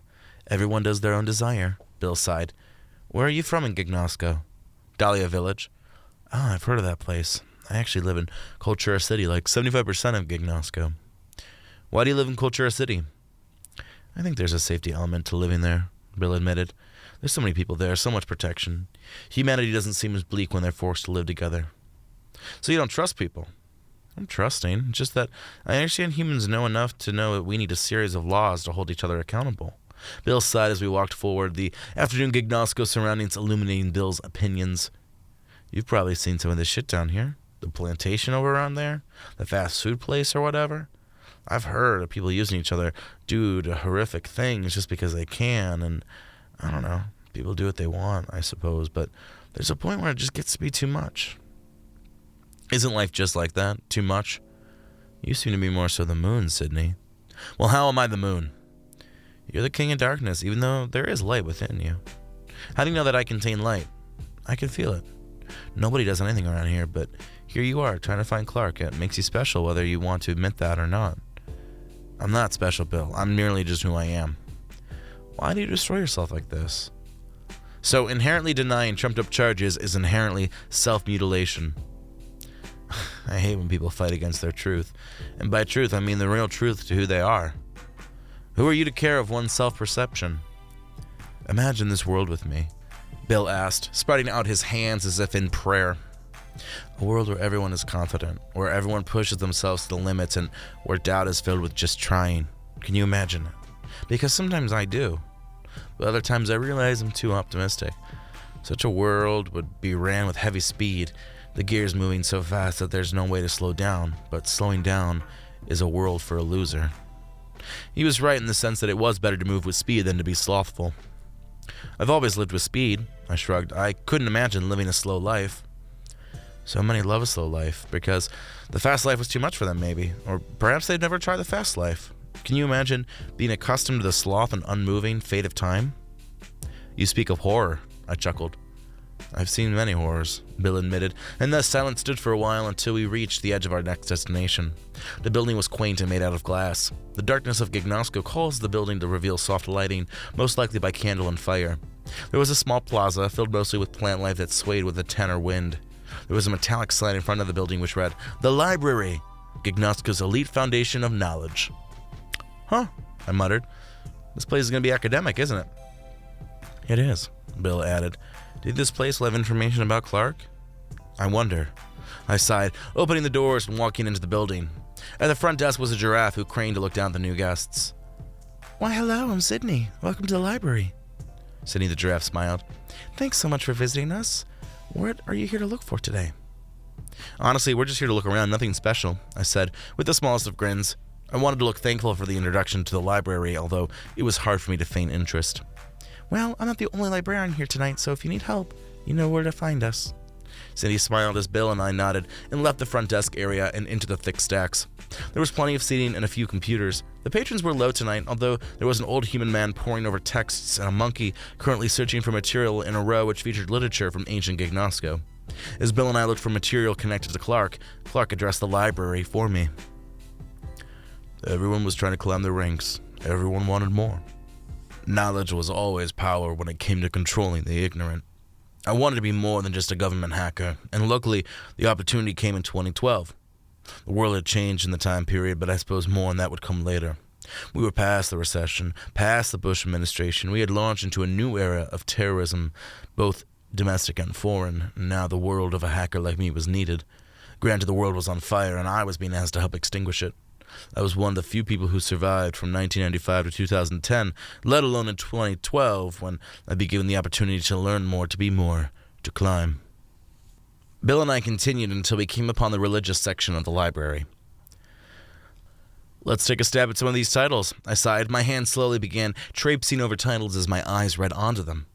Everyone does their own desire, Bill sighed. Where are you from in Gignosco? Dahlia Village. Oh, I've heard of that place. I actually live in Cultura City, like 75% of Gignosco. Why do you live in Cultura City? I think there's a safety element to living there, Bill admitted. There's so many people there, so much protection. Humanity doesn't seem as bleak when they're forced to live together. So you don't trust people? I'm trusting, just that I understand humans know enough to know that we need a series of laws to hold each other accountable. Bill sighed as we walked forward, the afternoon Gignosco surroundings illuminating Bill's opinions. You've probably seen some of this shit down here. The plantation over around there? The fast food place or whatever? I've heard of people using each other due to horrific things just because they can, and I don't know. People do what they want, I suppose, but there's a point where it just gets to be too much. Isn't life just like that? Too much? You seem to be more so the moon, Sydney. Well, how am I the moon? You're the king of darkness, even though there is light within you. How do you know that I contain light? I can feel it. Nobody does anything around here, but here you are, trying to find Clark. It makes you special, whether you want to admit that or not. I'm not special, Bill. I'm merely just who I am. Why do you destroy yourself like this? So inherently denying trumped-up charges is inherently self-mutilation. I hate when people fight against their truth. And by truth, I mean the real truth to who they are. Who are you to care of one's self-perception? Imagine this world with me, Bill asked, spreading out his hands as if in prayer. A world where everyone is confident, where everyone pushes themselves to the limits, and where doubt is filled with just trying. Can you imagine it? Because sometimes I do. But other times I realize I'm too optimistic. Such a world would be ran with heavy speed, the gears moving so fast that there's no way to slow down, but slowing down is a world for a loser. He was right in the sense that it was better to move with speed than to be slothful. I've always lived with speed, I shrugged. I couldn't imagine living a slow life. So many love a slow life, because the fast life was too much for them, maybe. Or perhaps they'd never try the fast life. Can you imagine being accustomed to the sloth and unmoving fate of time? You speak of horror, I chuckled. I've seen many horrors, Bill admitted, and thus silence stood for a while until we reached the edge of our next destination. The building was quaint and made out of glass. The darkness of Gignosco caused the building to reveal soft lighting, most likely by candle and fire. There was a small plaza, filled mostly with plant life that swayed with a tenor wind. There was a metallic sign in front of the building which read, "The Library, Gignosco's elite foundation of knowledge." Huh, I muttered. This place is going to be academic, isn't it? It is, Bill added. Did this place have information about Clark? I wonder. I sighed, opening the doors and walking into the building. At the front desk was a giraffe who craned to look down at the new guests. Why, hello, I'm Sydney. Welcome to the library. Sydney the giraffe smiled. Thanks so much for visiting us. What are you here to look for today? Honestly, we're just here to look around, nothing special, I said, with the smallest of grins. I wanted to look thankful for the introduction to the library, although it was hard for me to feign interest. Well, I'm not the only librarian here tonight, so if you need help, you know where to find us. Cindy smiled as Bill and I nodded and left the front desk area and into the thick stacks. There was plenty of seating and a few computers. The patrons were low tonight, although there was an old human man poring over texts and a monkey currently searching for material in a row which featured literature from ancient Gignosco. As Bill and I looked for material connected to Clark addressed the library for me. Everyone was trying to climb the ranks. Everyone wanted more. Knowledge was always power when it came to controlling the ignorant. I wanted to be more than just a government hacker, and luckily, the opportunity came in 2012. The world had changed in the time period, but I suppose more on that would come later. We were past the recession, past the Bush administration. We had launched into a new era of terrorism, both domestic and foreign, and now the world of a hacker like me was needed. Granted, the world was on fire, and I was being asked to help extinguish it. I was one of the few people who survived from 1995 to 2010, let alone in 2012, when I'd be given the opportunity to learn more, to be more, to climb. Bill and I continued until we came upon the religious section of the library. Let's take a stab at some of these titles, I sighed. My hand slowly began traipsing over titles as my eyes read onto them.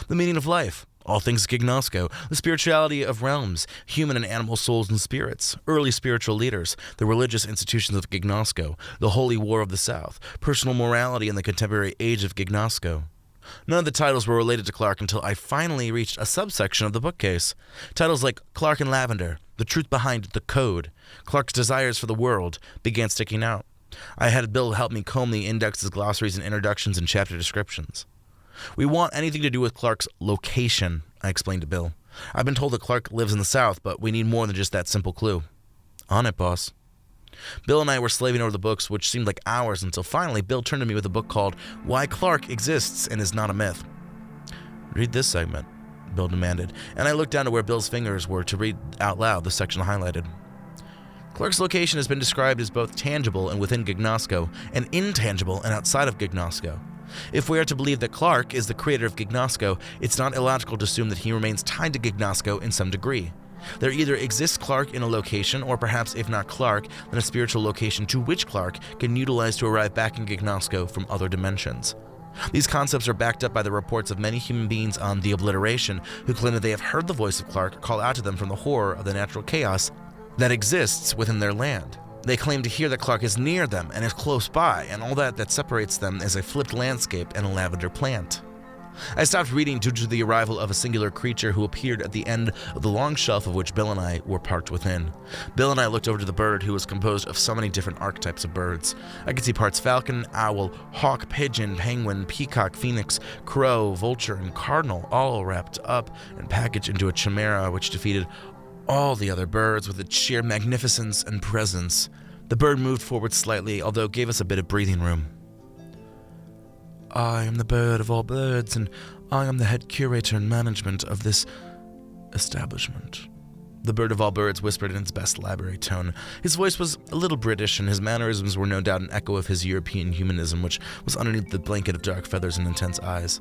The meaning of life. All things Gignosco, the spirituality of realms, human and animal souls and spirits, early spiritual leaders, the religious institutions of Gignosco, the holy war of the South, personal morality in the contemporary age of Gignosco. None of the titles were related to Clark until I finally reached a subsection of the bookcase. Titles like Clark and Lavender, The Truth Behind the Code, Clark's Desires for the World began sticking out. I had Bill help me comb the indexes, glossaries, and introductions and chapter descriptions. We want anything to do with Clark's location, I explained to Bill. I've been told that Clark lives in the South, but we need more than just that simple clue. On it, boss. Bill and I were slaving over the books, which seemed like hours, until finally Bill turned to me with a book called Why Clark Exists and Is Not a Myth. Read this segment, Bill demanded, and I looked down to where Bill's fingers were to read out loud the section highlighted. Clark's location has been described as both tangible and within Gignosco, and intangible and outside of Gignosco. If we are to believe that Clark is the creator of Gignosco, it's not illogical to assume that he remains tied to Gignosco in some degree. There either exists Clark in a location, or perhaps if not Clark, then a spiritual location to which Clark can utilize to arrive back in Gignosco from other dimensions. These concepts are backed up by the reports of many human beings on The Obliteration who claim that they have heard the voice of Clark call out to them from the horror of the natural chaos that exists within their land. They claim to hear that Clark is near them and is close by, and all that separates them is a flipped landscape and a lavender plant. I stopped reading due to the arrival of a singular creature who appeared at the end of the long shelf of which Bill and I were parked within. Bill and I looked over to the bird, who was composed of so many different archetypes of birds. I could see parts falcon, owl, hawk, pigeon, penguin, peacock, phoenix, crow, vulture, and cardinal, all wrapped up and packaged into a chimera which defeated all the other birds with its sheer magnificence and presence. The bird moved forward slightly, although gave us a bit of breathing room. I am the bird of all birds, and I am the head curator and management of this establishment. The bird of all birds whispered in its best library tone. His voice was a little British, and his mannerisms were no doubt an echo of his European humanism, which was underneath the blanket of dark feathers and intense eyes.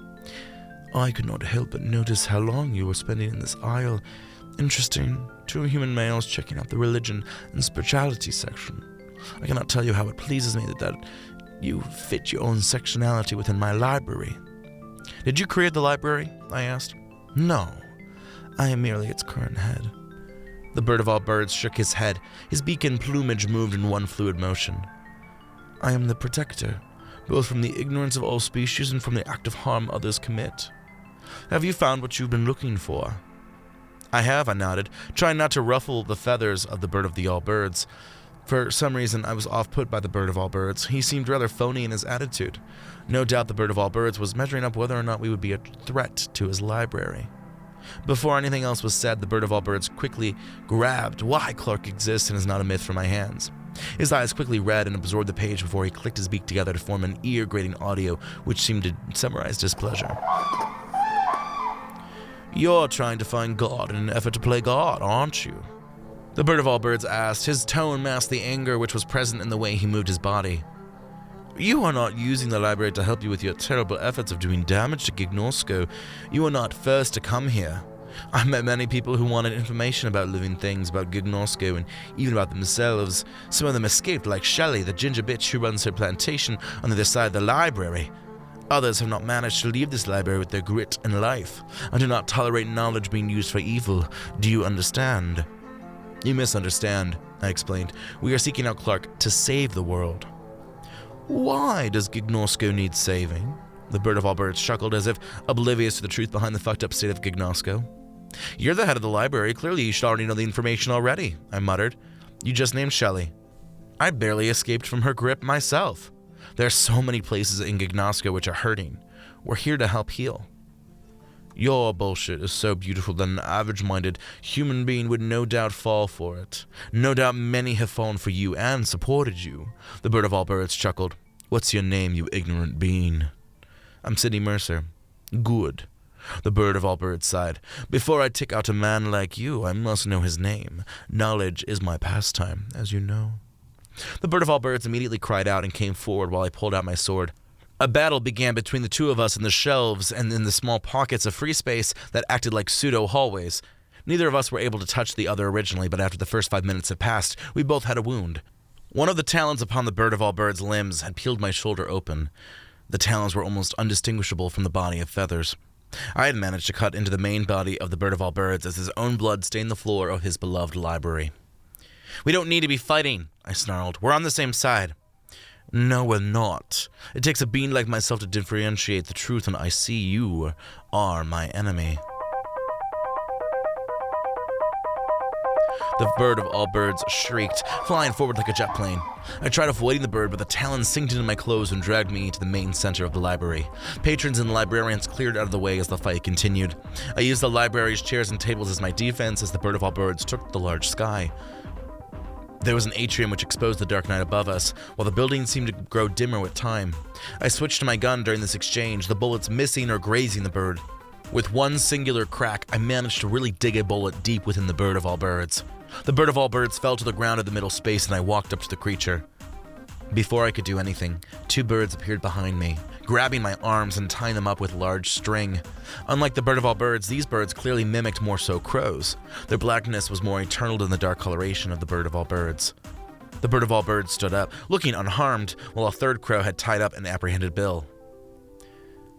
I could not help but notice how long you were spending in this aisle. Interesting. 2 human males checking out the religion and spirituality section. I cannot tell you how it pleases me that you fit your own sectionality within my library. Did you create the library? I asked. No, I am merely its current head. The bird of all birds shook his head. His beak and plumage moved in one fluid motion. I am the protector, both from the ignorance of all species and from the active harm others commit. Have you found what you've been looking for? I have, I nodded, trying not to ruffle the feathers of the bird of the all birds. For some reason, I was off-put by the bird of all birds. He seemed rather phony in his attitude. No doubt the bird of all birds was measuring up whether or not we would be a threat to his library. Before anything else was said, the bird of all birds quickly grabbed Why Clark Exists and Is Not a Myth from my hands. His eyes quickly read and absorbed the page before he clicked his beak together to form an ear-grating audio which seemed to summarize displeasure. You're trying to find God in an effort to play God, aren't you? The bird of all birds asked. His tone masked the anger which was present in the way he moved his body. You are not using the library to help you with your terrible efforts of doing damage to Gignosco. You are not first to come here. I met many people who wanted information about living things, about Gignosco, and even about themselves. Some of them escaped, like Shelley, the ginger bitch who runs her plantation on the other side of the library. Others have not managed to leave this library with their grit and life. I do not tolerate knowledge being used for evil. Do you understand? You misunderstand, I explained. We are seeking out Clark to save the world. Why does Gignosco need saving? The bird of all birds chuckled as if oblivious to the truth behind the fucked up state of Gignosco. You're the head of the library. Clearly you should already know the information already, I muttered. You just named Shelley. I barely escaped from her grip myself. There are so many places in Gignosco which are hurting. We're here to help heal. Your bullshit is so beautiful that an average-minded human being would no doubt fall for it. No doubt many have fallen for you and supported you. The bird of all birds chuckled. What's your name, you ignorant being? I'm Sidney Mercer. Good. The bird of all birds sighed. Before I tick out a man like you, I must know his name. Knowledge is my pastime, as you know. The bird of all birds immediately cried out and came forward while I pulled out my sword. A battle began between the two of us in the shelves and in the small pockets of free space that acted like pseudo-hallways. Neither of us were able to touch the other originally, but after the first 5 minutes had passed, we both had a wound. One of the talons upon the bird of all birds' limbs had peeled my shoulder open. The talons were almost undistinguishable from the body of feathers. I had managed to cut into the main body of the bird of all birds as his own blood stained the floor of his beloved library. We don't need to be fighting, I snarled. We're on the same side. No, we're not. It takes a being like myself to differentiate the truth, and I see you are my enemy. The bird of all birds shrieked, flying forward like a jet plane. I tried avoiding the bird, but the talons sinked into my clothes and dragged me to the main center of the library. Patrons and librarians cleared out of the way as the fight continued. I used the library's chairs and tables as my defense as the bird of all birds took the large sky. There was an atrium which exposed the dark night above us, while the building seemed to grow dimmer with time. I switched to my gun during this exchange, the bullets missing or grazing the bird. With one singular crack, I managed to really dig a bullet deep within the bird of all birds. The bird of all birds fell to the ground in the middle space, and I walked up to the creature. Before I could do anything, two birds appeared behind me, grabbing my arms and tying them up with large string. Unlike the bird of all birds, these birds clearly mimicked more so crows. Their blackness was more eternal than the dark coloration of the bird of all birds. The bird of all birds stood up, looking unharmed, while a third crow had tied up and apprehended Bill.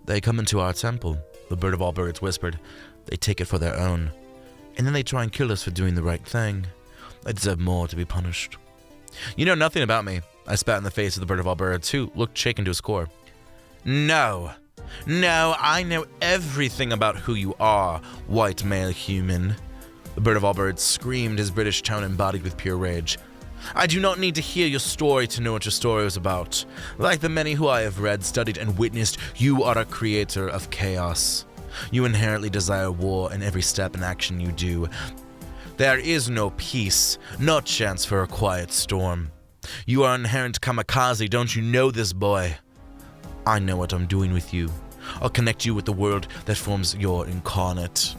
They come into our temple, the bird of all birds whispered. They take it for their own. And then they try and kill us for doing the right thing. I deserve more to be punished. You know nothing about me, I spat in the face of the bird of all birds, who looked shaken to his core. No, I know everything about who you are, white male human. The bird of all birds screamed, his British tone embodied with pure rage. I do not need to hear your story to know what your story was about. Like the many who I have read, studied, and witnessed, you are a creator of chaos. You inherently desire war in every step and action you do. There is no peace, no chance for a quiet storm. You are an inherent kamikaze, don't you know this, boy? I know what I'm doing with you. I'll connect you with the world that forms your incarnate.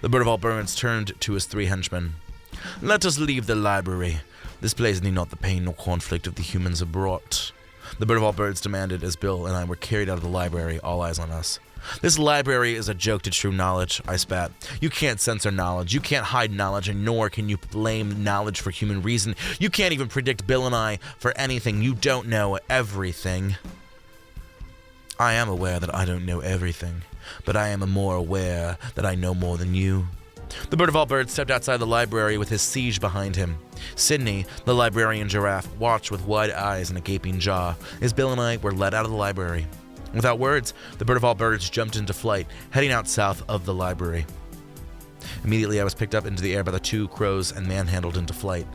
The bird of all birds turned to his three henchmen. Let us leave the library. This place need not the pain or conflict of the humans have brought. The bird of all birds demanded as Bill and I were carried out of the library, all eyes on us. This library is a joke to true knowledge, I spat. You can't censor knowledge, you can't hide knowledge, and nor can you blame knowledge for human reason. You can't even predict Bill and I for anything. You don't know everything. I am aware that I don't know everything, but I am more aware that I know more than you. The bird of all birds stepped outside the library with his siege behind him. Sydney, the librarian giraffe, watched with wide eyes and a gaping jaw as Bill and I were led out of the library. Without words, the bird of all birds jumped into flight, heading out south of the library. Immediately, I was picked up into the air by the two crows and manhandled into flight.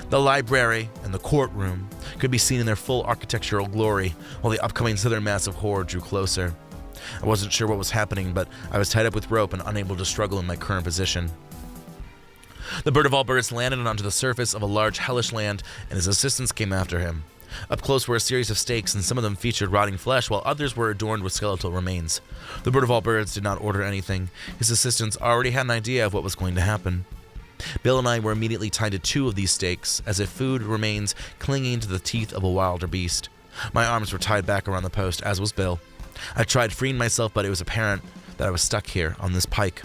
The library and the courtroom could be seen in their full architectural glory, while the upcoming southern massive horde drew closer. I wasn't sure what was happening, but I was tied up with rope and unable to struggle in my current position. The bird of all birds landed onto the surface of a large hellish land, and his assistants came after him. Up close were a series of stakes, and some of them featured rotting flesh, while others were adorned with skeletal remains. The bird of all birds did not order anything. His assistants already had an idea of what was going to happen. Bill and I were immediately tied to two of these stakes, as if food remains clinging to the teeth of a wilder beast. My arms were tied back around the post, as was Bill. I tried freeing myself, but it was apparent that I was stuck here on this pike.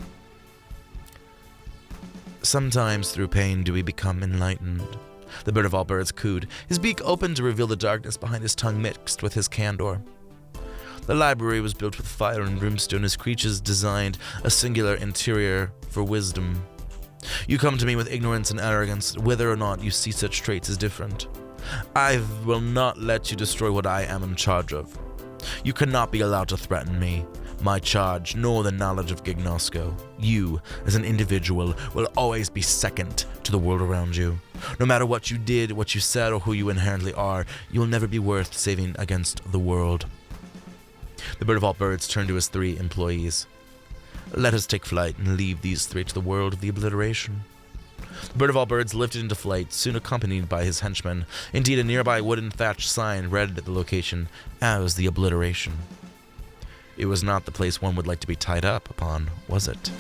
Sometimes through pain do we become enlightened. The bird of all birds cooed, his beak open to reveal the darkness behind his tongue mixed with his candor. The library was built with fire and brimstone as creatures designed a singular interior for wisdom. You come to me with ignorance and arrogance, whether or not you see such traits as different. I will not let you destroy what I am in charge of. You cannot be allowed to threaten me, my charge, nor the knowledge of Gignosco. You, as an individual, will always be second to the world around you. No matter what you did, what you said, or who you inherently are, you will never be worth saving against the world. The bird of all birds turned to his 3 employees. Let us take flight and leave these 3 to the world of the obliteration. The bird of all birds lifted into flight, soon accompanied by his henchmen. Indeed, a nearby wooden thatched sign read the location as the obliteration. It was not the place one would like to be tied up upon, was it?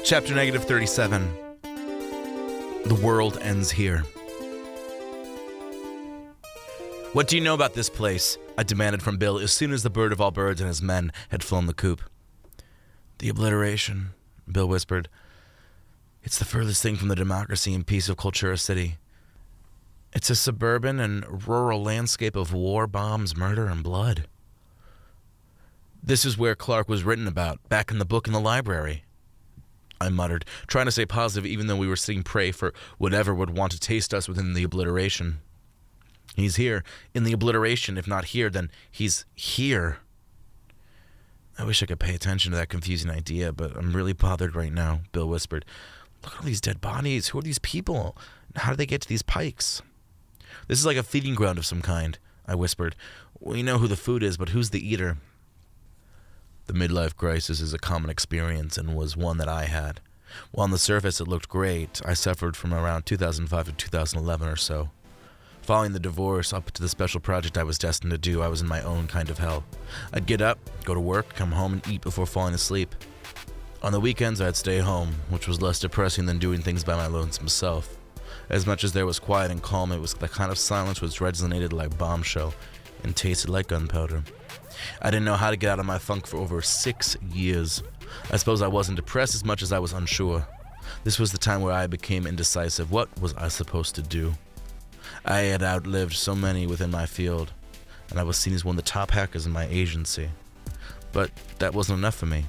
Chapter -37. The world ends here. What do you know about this place? I demanded from Bill as soon as the bird of all birds and his men had flown the coop. The obliteration, Bill whispered. It's the furthest thing from the democracy and peace of Cultura City. It's a suburban and rural landscape of war, bombs, murder, and blood. This is where Clark was written about, back in the book in the library. I muttered, trying to stay positive even though we were sitting prey for whatever would want to taste us within the obliteration. He's here, in the obliteration. If not here, then he's here. I wish I could pay attention to that confusing idea, but I'm really bothered right now, Bill whispered. Look at all these dead bodies. Who are these people? How do they get to these pikes? This is like a feeding ground of some kind, I whispered. We know who the food is, but who's the eater? The midlife crisis is a common experience and was one that I had. While on the surface it looked great, I suffered from around 2005 to 2011 or so. Following the divorce up to the special project I was destined to do, I was in my own kind of hell. I'd get up, go to work, come home, and eat before falling asleep. On the weekends, I'd stay home, which was less depressing than doing things by my lonesome self. As much as there was quiet and calm, it was the kind of silence which resonated like bombshell and tasted like gunpowder. I didn't know how to get out of my funk for over 6 years. I suppose I wasn't depressed as much as I was unsure. This was the time where I became indecisive. What was I supposed to do? I had outlived so many within my field, and I was seen as one of the top hackers in my agency. But that wasn't enough for me.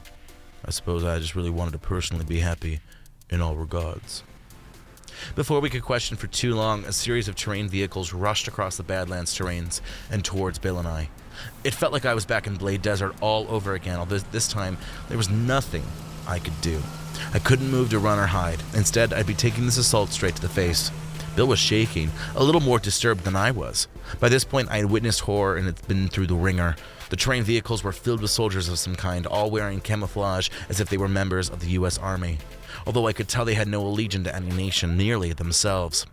I suppose I just really wanted to personally be happy in all regards. Before we could question for too long, a series of terrain vehicles rushed across the Badlands terrains and towards Bill and I. It felt like I was back in Blade Desert all over again, although this time there was nothing I could do. I couldn't move to run or hide. Instead, I'd be taking this assault straight to the face. Bill was shaking, a little more disturbed than I was. By this point, I had witnessed horror and had been through the ringer. The train vehicles were filled with soldiers of some kind, all wearing camouflage as if they were members of the U.S. Army, although I could tell they had no allegiance to any nation, merely themselves.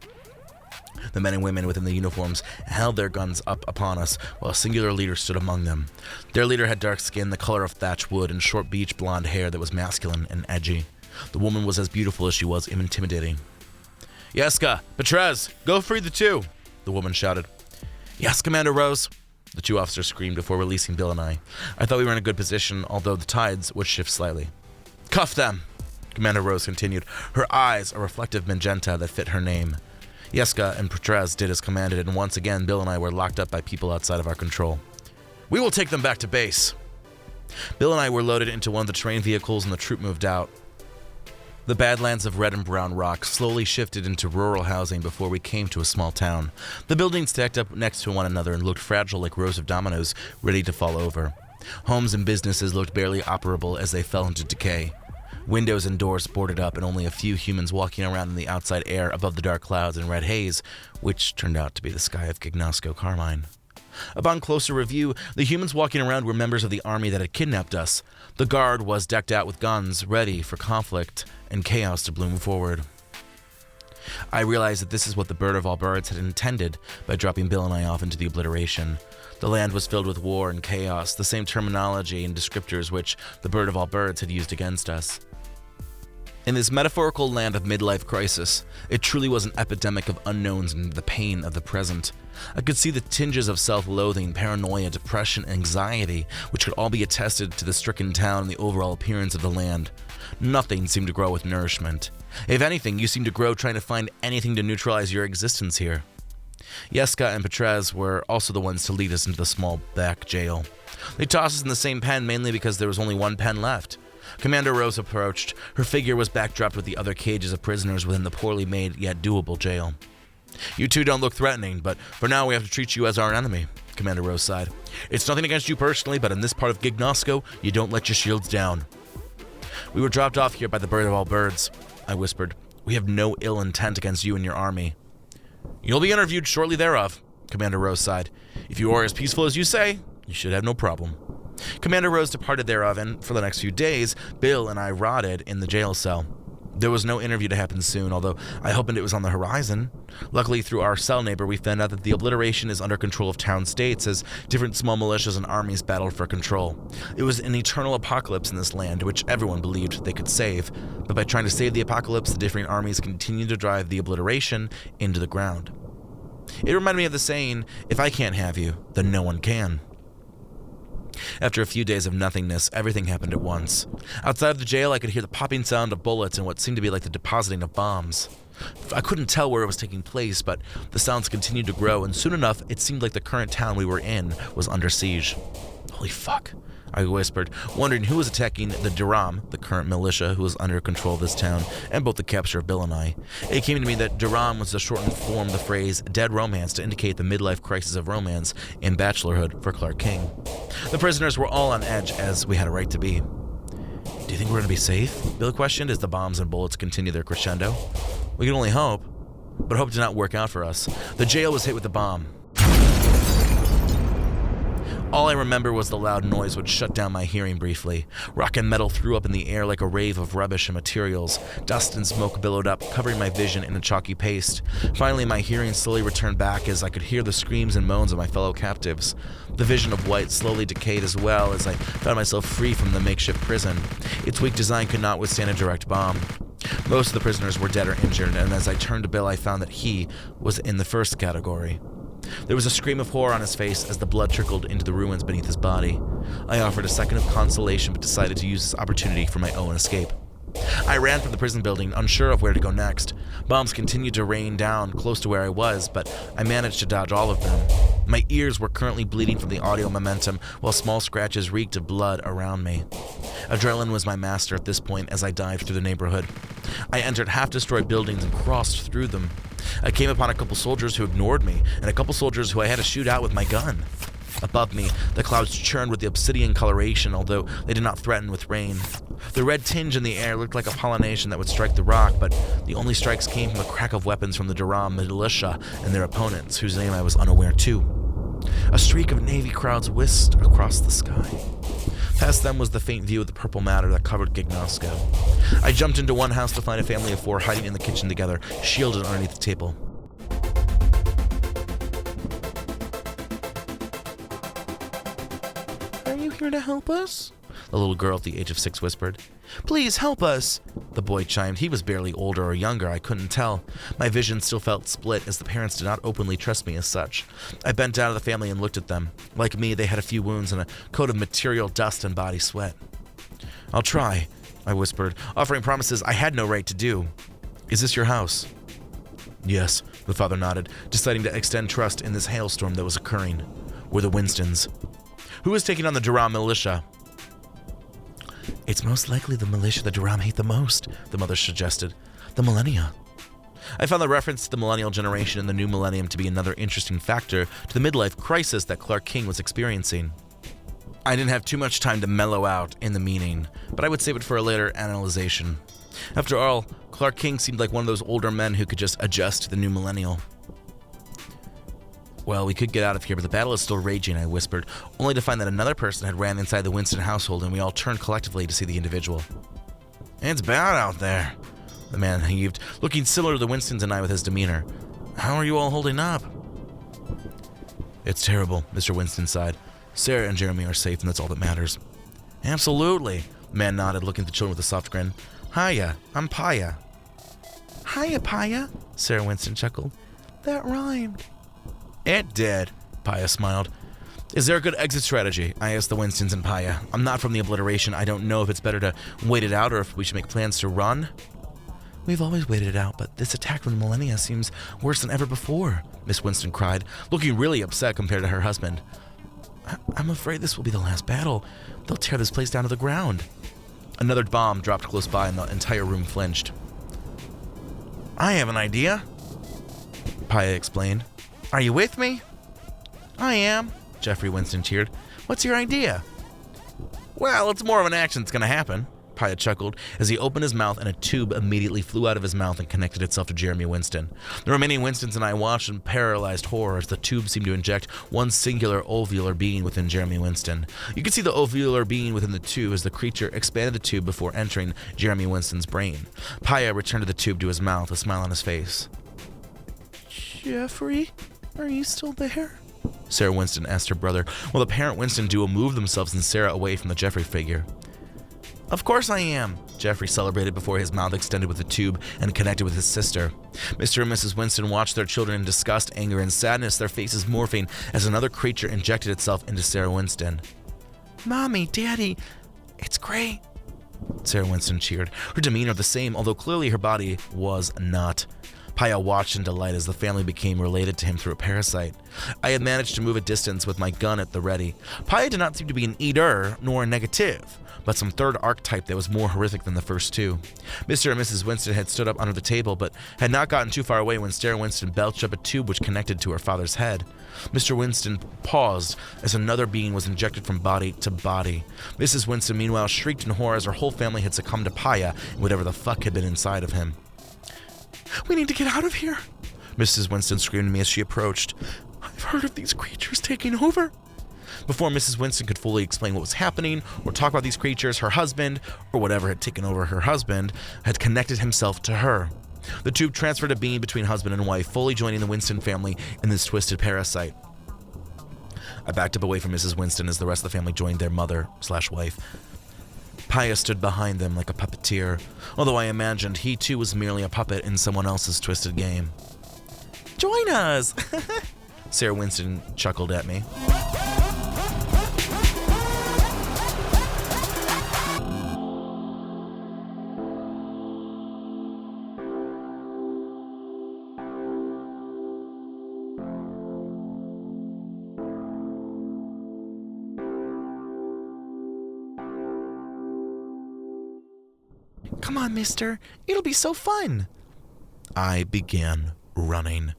The men and women within the uniforms held their guns up upon us, while a singular leader stood among them. Their leader had dark skin, the color of thatched wood, and short beach blonde hair that was masculine and edgy. The woman was as beautiful as she was intimidating. Yeska, Petrez, go free the 2, the woman shouted. Yes, Commander Rose, the 2 officers screamed before releasing Bill and I. I thought we were in a good position, although the tides would shift slightly. Cuff them, Commander Rose continued, her eyes a reflective magenta that fit her name. Yeska and Petrez did as commanded, and once again Bill and I were locked up by people outside of our control. We will take them back to base. Bill and I were loaded into one of the train vehicles and the troop moved out. The Badlands of red and brown rock slowly shifted into rural housing before we came to a small town. The buildings stacked up next to one another and looked fragile like rows of dominoes ready to fall over. Homes and businesses looked barely operable as they fell into decay. Windows and doors boarded up and only a few humans walking around in the outside air above the dark clouds and red haze, which turned out to be the sky of Gignosco Carmine. Upon closer review, the humans walking around were members of the army that had kidnapped us. The guard was decked out with guns, ready for conflict and chaos to bloom forward. I realized that this is what the bird of all birds had intended by dropping Bill and I off into the obliteration. The land was filled with war and chaos, the same terminology and descriptors which the bird of all birds had used against us. In this metaphorical land of midlife crisis, it truly was an epidemic of unknowns and the pain of the present. I could see the tinges of self-loathing, paranoia, depression, anxiety, which could all be attested to the stricken town and the overall appearance of the land. Nothing seemed to grow with nourishment. If anything, you seemed to grow trying to find anything to neutralize your existence here. Yeska and Petrez were also the ones to lead us into the small back jail. They tossed us in the same pen mainly because there was only one pen left. Commander Rose approached. Her figure was backdropped with the other cages of prisoners within the poorly made yet doable jail. "You two don't look threatening, but for now we have to treat you as our enemy," Commander Rose sighed. "It's nothing against you personally, but in this part of Gignosco, you don't let your shields down." "We were dropped off here by the bird of all birds," I whispered. "We have no ill intent against you and your army." "You'll be interviewed shortly thereof," Commander Rose sighed. "If you are as peaceful as you say, you should have no problem." Commander Rose departed thereof, and for the next few days, Bill and I rotted in the jail cell. There was no interview to happen soon, although I hoped it was on the horizon. Luckily, through our cell neighbor, we found out that the obliteration is under control of town states as different small militias and armies battled for control. It was an eternal apocalypse in this land, which everyone believed they could save, but by trying to save the apocalypse, the different armies continued to drive the obliteration into the ground. It reminded me of the saying, "If I can't have you, then no one can." After a few days of nothingness, everything happened at once. Outside of the jail, I could hear the popping sound of bullets and what seemed to be like the depositing of bombs. I couldn't tell where it was taking place, but the sounds continued to grow, and soon enough, it seemed like the current town we were in was under siege. "Holy fuck," I whispered, wondering who was attacking the Durham, the current militia who was under control of this town, and both the capture of Bill and I. It came to me that Durham was the shortened form of the phrase dead romance to indicate the midlife crisis of romance in bachelorhood for Clark King. The prisoners were all on edge, as we had a right to be. "Do you think we're going to be safe?" Bill questioned as the bombs and bullets continued their crescendo. "We can only hope, but hope did not work out for us. The jail was hit with a bomb. All I remember was the loud noise which shut down my hearing briefly. Rock and metal threw up in the air like a rave of rubbish and materials. Dust and smoke billowed up, covering my vision in a chalky paste. Finally, my hearing slowly returned back as I could hear the screams and moans of my fellow captives. The vision of white slowly decayed as well as I found myself free from the makeshift prison. Its weak design could not withstand a direct bomb. Most of the prisoners were dead or injured, and as I turned to Bill, I found that he was in the first category. There was a scream of horror on his face as the blood trickled into the ruins beneath his body. I offered a second of consolation but decided to use this opportunity for my own escape. I ran from the prison building, unsure of where to go next. Bombs continued to rain down close to where I was, but I managed to dodge all of them. My ears were currently bleeding from the audio momentum, while small scratches reeked of blood around me. Adrenaline was my master at this point as I dived through the neighborhood. I entered half-destroyed buildings and crossed through them. I came upon a couple soldiers who ignored me, and a couple soldiers who I had to shoot out with my gun. Above me, the clouds churned with the obsidian coloration, although they did not threaten with rain. The red tinge in the air looked like a pollination that would strike the rock, but the only strikes came from the crack of weapons from the Durham militia and their opponents, whose name I was unaware too. A streak of navy crowds whisked across the sky. Past them was the faint view of the purple matter that covered Gignosco. I jumped into one house to find a family of 4 hiding in the kitchen together, shielded underneath the table. "Are you here to help us?" The little girl at the age of 6 whispered. "Please help us," the boy chimed. He was barely older or younger, I couldn't tell. My vision still felt split as the parents did not openly trust me as such. I bent down to the family and looked at them. Like me, they had a few wounds and a coat of material dust and body sweat. "I'll try," I whispered, offering promises I had no right to do. "Is this your house?" "Yes," the father nodded, deciding to extend trust in this hailstorm that was occurring. "We're the Winstons." "Who is taking on the Durham militia?" "It's most likely the militia the Durham hate the most," the mother suggested. "The millennia." I found the reference to the millennial generation in the new millennium to be another interesting factor to the midlife crisis that Clark King was experiencing. I didn't have too much time to mellow out in the meaning, but I would save it for a later analyzation. After all, Clark King seemed like one of those older men who could just adjust to the new millennial. "Well, we could get out of here, but the battle is still raging," I whispered, only to find that another person had ran inside the Winston household and we all turned collectively to see the individual. "It's bad out there," the man heaved, looking similar to the Winstons and I with his demeanor. "How are you all holding up?" "It's terrible," Mr. Winston sighed. "Sarah and Jeremy are safe, and that's all that matters." "Absolutely," The man nodded, looking at the children with a soft grin. Hiya, I'm Paya. Hiya, Paya. Sarah Winston chuckled. That rhymed. It did, Paya smiled. Is there a good exit strategy? I asked the Winstons and Paya. I'm not from the obliteration. I don't know if it's better to wait it out or if we should make plans to run. We've always waited it out, but this attack from the millennia seems worse than ever before, Miss Winston cried, looking really upset compared to her husband. I'm afraid this will be the last battle. They'll tear this place down to the ground. Another bomb dropped close by and the entire room flinched. I have an idea, Paya explained. Are you with me? I am, Jeffrey Winston cheered. What's your idea? Well, it's more of an action that's going to happen, Paya chuckled as he opened his mouth and a tube immediately flew out of his mouth and connected itself to Jeremy Winston. The remaining Winstons and I watched in paralyzed horror as the tube seemed to inject one singular ovular being within Jeremy Winston. You could see the ovular being within the tube as the creature expanded the tube before entering Jeremy Winston's brain. Paya returned the tube to his mouth, a smile on his face. Jeffrey, are you still there? Sarah Winston asked her brother, while the parent Winston duo moved themselves and Sarah away from the Jeffrey figure. Of course I am, Jeffrey celebrated before his mouth extended with the tube and connected with his sister. Mr. and Mrs. Winston watched their children in disgust, anger, and sadness, their faces morphing as another creature injected itself into Sarah Winston. Mommy, Daddy, it's great, Sarah Winston cheered, her demeanor the same, although clearly her body was not. Paya watched in delight as the family became related to him through a parasite. I had managed to move a distance with my gun at the ready. Paya did not seem to be an eater nor a negative, but some third archetype that was more horrific than the first two. Mr. and Mrs. Winston had stood up under the table, but had not gotten too far away when Sarah Winston belched up a tube which connected to her father's head. Mr. Winston paused as another being was injected from body to body. Mrs. Winston meanwhile shrieked in horror as her whole family had succumbed to Paya and whatever the fuck had been inside of him. We need to get out of here, Mrs. Winston screamed at me as she approached. I've heard of these creatures taking over. Before Mrs. Winston could fully explain what was happening or talk about these creatures, her husband, or whatever had taken over her husband, had connected himself to her. The tube transferred a being between husband and wife, fully joining the Winston family in this twisted parasite. I backed up away from Mrs. Winston as the rest of the family joined their mother/wife. Paya stood behind them like a puppeteer, although I imagined he too was merely a puppet in someone else's twisted game. Join us! Sarah Winston chuckled at me. Come on, mister. It'll be so fun. I began running.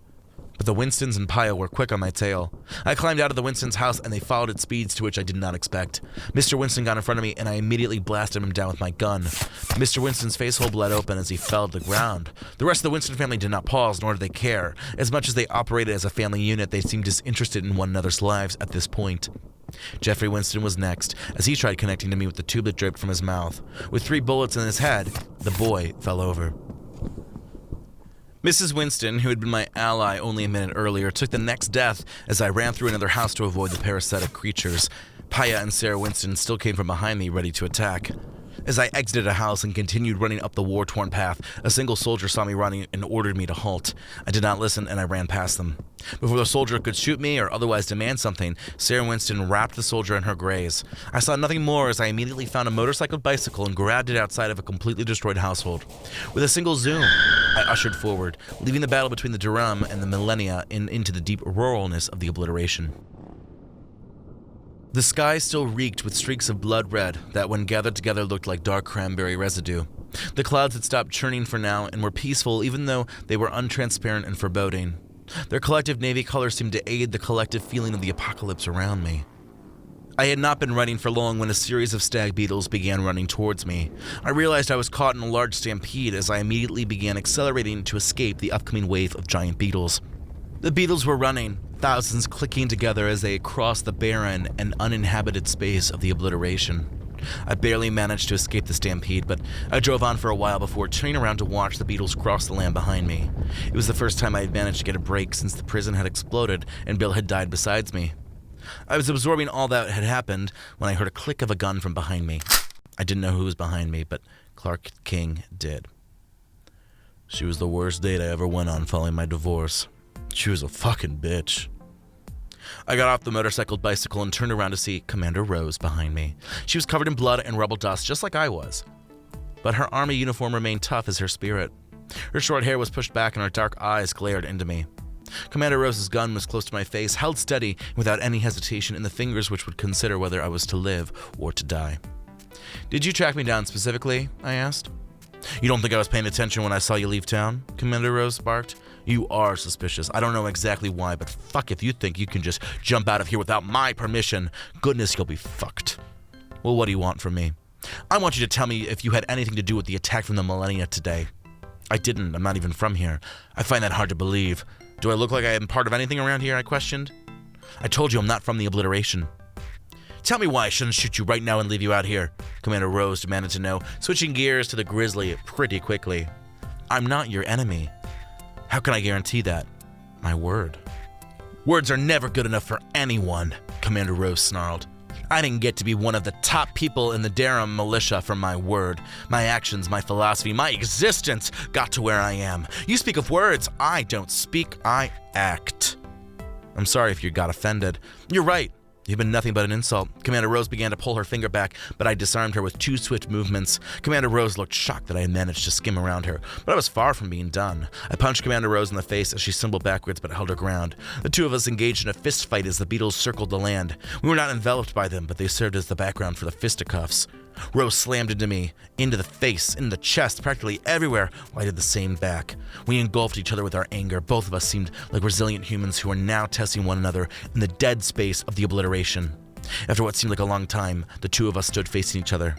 But the Winstons and Paya were quick on my tail. I climbed out of the Winstons' house and they followed at speeds to which I did not expect. Mr. Winston got in front of me and I immediately blasted him down with my gun. Mr. Winston's face hole bled open as he fell to the ground. The rest of the Winston family did not pause, nor did they care. As much as they operated as a family unit, they seemed disinterested in one another's lives at this point. Jeffrey Winston was next, as he tried connecting to me with the tube that dripped from his mouth. With 3 bullets in his head, the boy fell over. Mrs. Winston, who had been my ally only a minute earlier, took the next death as I ran through another house to avoid the parasitic creatures. Paya and Sarah Winston still came from behind me, ready to attack. As I exited a house and continued running up the war-torn path, a single soldier saw me running and ordered me to halt. I did not listen and I ran past them. Before the soldier could shoot me or otherwise demand something, Sarah Winston wrapped the soldier in her graze. I saw nothing more as I immediately found a motorcycled bicycle and grabbed it outside of a completely destroyed household. With a single zoom, I ushered forward, leaving the battle between the Durham and the millennia into the deep ruralness of the obliteration. The sky still reeked with streaks of blood red that when gathered together looked like dark cranberry residue. The clouds had stopped churning for now and were peaceful even though they were untransparent and foreboding. Their collective navy colors seemed to aid the collective feeling of the apocalypse around me. I had not been running for long when a series of stag beetles began running towards me. I realized I was caught in a large stampede as I immediately began accelerating to escape the upcoming wave of giant beetles. The beetles were running, thousands clicking together as they crossed the barren and uninhabited space of the obliteration. I barely managed to escape the stampede, but I drove on for a while before turning around to watch the beetles cross the land behind me. It was the first time I had managed to get a break since the prison had exploded and Bill had died beside me. I was absorbing all that had happened when I heard a click of a gun from behind me. I didn't know who was behind me, but Clark King did. She was the worst date I ever went on following my divorce. She was a fucking bitch. I got off the motorcycled bicycle and turned around to see Commander Rose behind me. She was covered in blood and rubble dust, just like I was. But her army uniform remained tough as her spirit. Her short hair was pushed back and her dark eyes glared into me. Commander Rose's gun was close to my face, held steady without any hesitation in the fingers which would consider whether I was to live or to die. "Did you track me down specifically?" I asked. "You don't think I was paying attention when I saw you leave town?" Commander Rose barked. "You are suspicious. I don't know exactly why, but fuck if you think you can just jump out of here without my permission. Goodness, you'll be fucked." "Well, what do you want from me?" "I want you to tell me if you had anything to do with the attack from the Millennia today." "I didn't. I'm not even from here." "I find that hard to believe." "Do I look like I am part of anything around here?" I questioned. "I told you I'm not from the obliteration." "Tell me why I shouldn't shoot you right now and leave you out here," Commander Rose demanded to know, switching gears to the grizzly pretty quickly. "I'm not your enemy." "How can I guarantee that?" "My word." "Words are never good enough for anyone," Commander Rose snarled. "I didn't get to be one of the top people in the Durham militia for my word. My actions, my philosophy, my existence got to where I am. You speak of words. I don't speak, I act." "I'm sorry if you got offended." "You're right. You've been nothing but an insult." Commander Rose began to pull her finger back, but I disarmed her with 2 swift movements. Commander Rose looked shocked that I had managed to skim around her, but I was far from being done. I punched Commander Rose in the face as she stumbled backwards but held her ground. The two of us engaged in a fist fight as the beetles circled the land. We were not enveloped by them, but they served as the background for the fisticuffs. Rose slammed into me, into the face, into the chest, practically everywhere, while I did the same back. We engulfed each other with our anger. Both of us seemed like resilient humans who were now testing one another in the dead space of the obliteration. After what seemed like a long time, the two of us stood facing each other.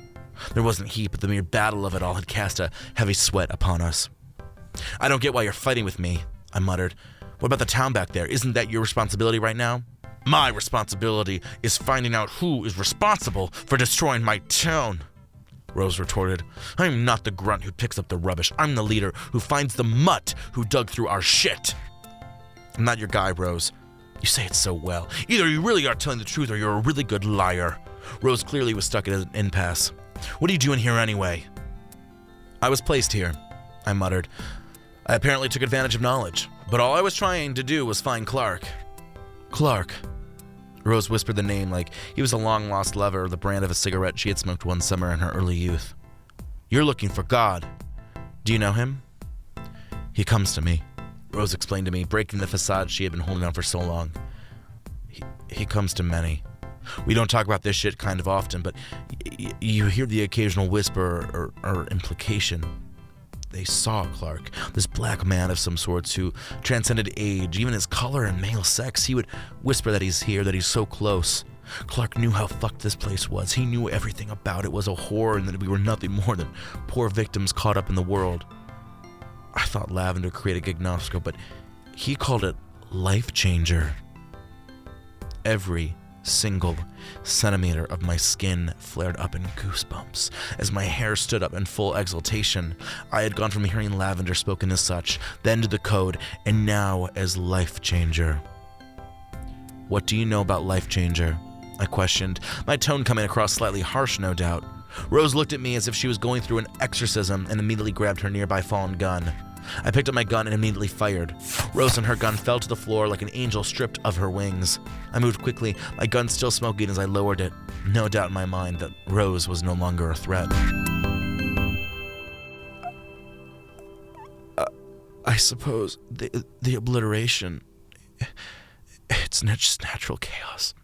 There wasn't heat, but the mere battle of it all had cast a heavy sweat upon us. "I don't get why you're fighting with me," I muttered. "What about the town back there? Isn't that your responsibility right now?" "My responsibility is finding out who is responsible for destroying my town," Rose retorted. "I'm not the grunt who picks up the rubbish. I'm the leader who finds the mutt who dug through our shit." "I'm not your guy, Rose." "You say it so well. Either you really are telling the truth or you're a really good liar." Rose clearly was stuck at an impasse. "What are you doing here anyway?" "I was placed here," I muttered. "I apparently took advantage of knowledge, but all I was trying to do was find Clark." "Clark." Rose whispered the name like he was a long-lost lover, the brand of a cigarette she had smoked one summer in her early youth. "You're looking for God. Do you know him?" "He comes to me," Rose explained to me, breaking the facade she had been holding on for so long. He comes to many. We don't talk about this shit kind of often, but you hear the occasional whisper or implication. They saw Clark, this black man of some sorts who transcended age, even his color and male sex. He would whisper that he's here, that he's so close. Clark knew how fucked this place was. He knew everything about it was a horror and that we were nothing more than poor victims caught up in the world. I thought Lavender created Gignosco, but he called it Life Changer. Every single centimeter of my skin flared up in goosebumps as my hair stood up in full exultation. I had gone from hearing Lavender spoken as such, then to the code, and now as Life Changer. "What do you know about Life Changer?" I questioned, my tone coming across slightly harsh, no doubt. Rose looked at me as if she was going through an exorcism and immediately grabbed her nearby fallen gun. I picked up my gun and immediately fired. Rose and her gun fell to the floor like an angel stripped of her wings. I moved quickly, my gun still smoking as I lowered it. No doubt in my mind that Rose was no longer a threat. I suppose the obliteration, it's just natural chaos,"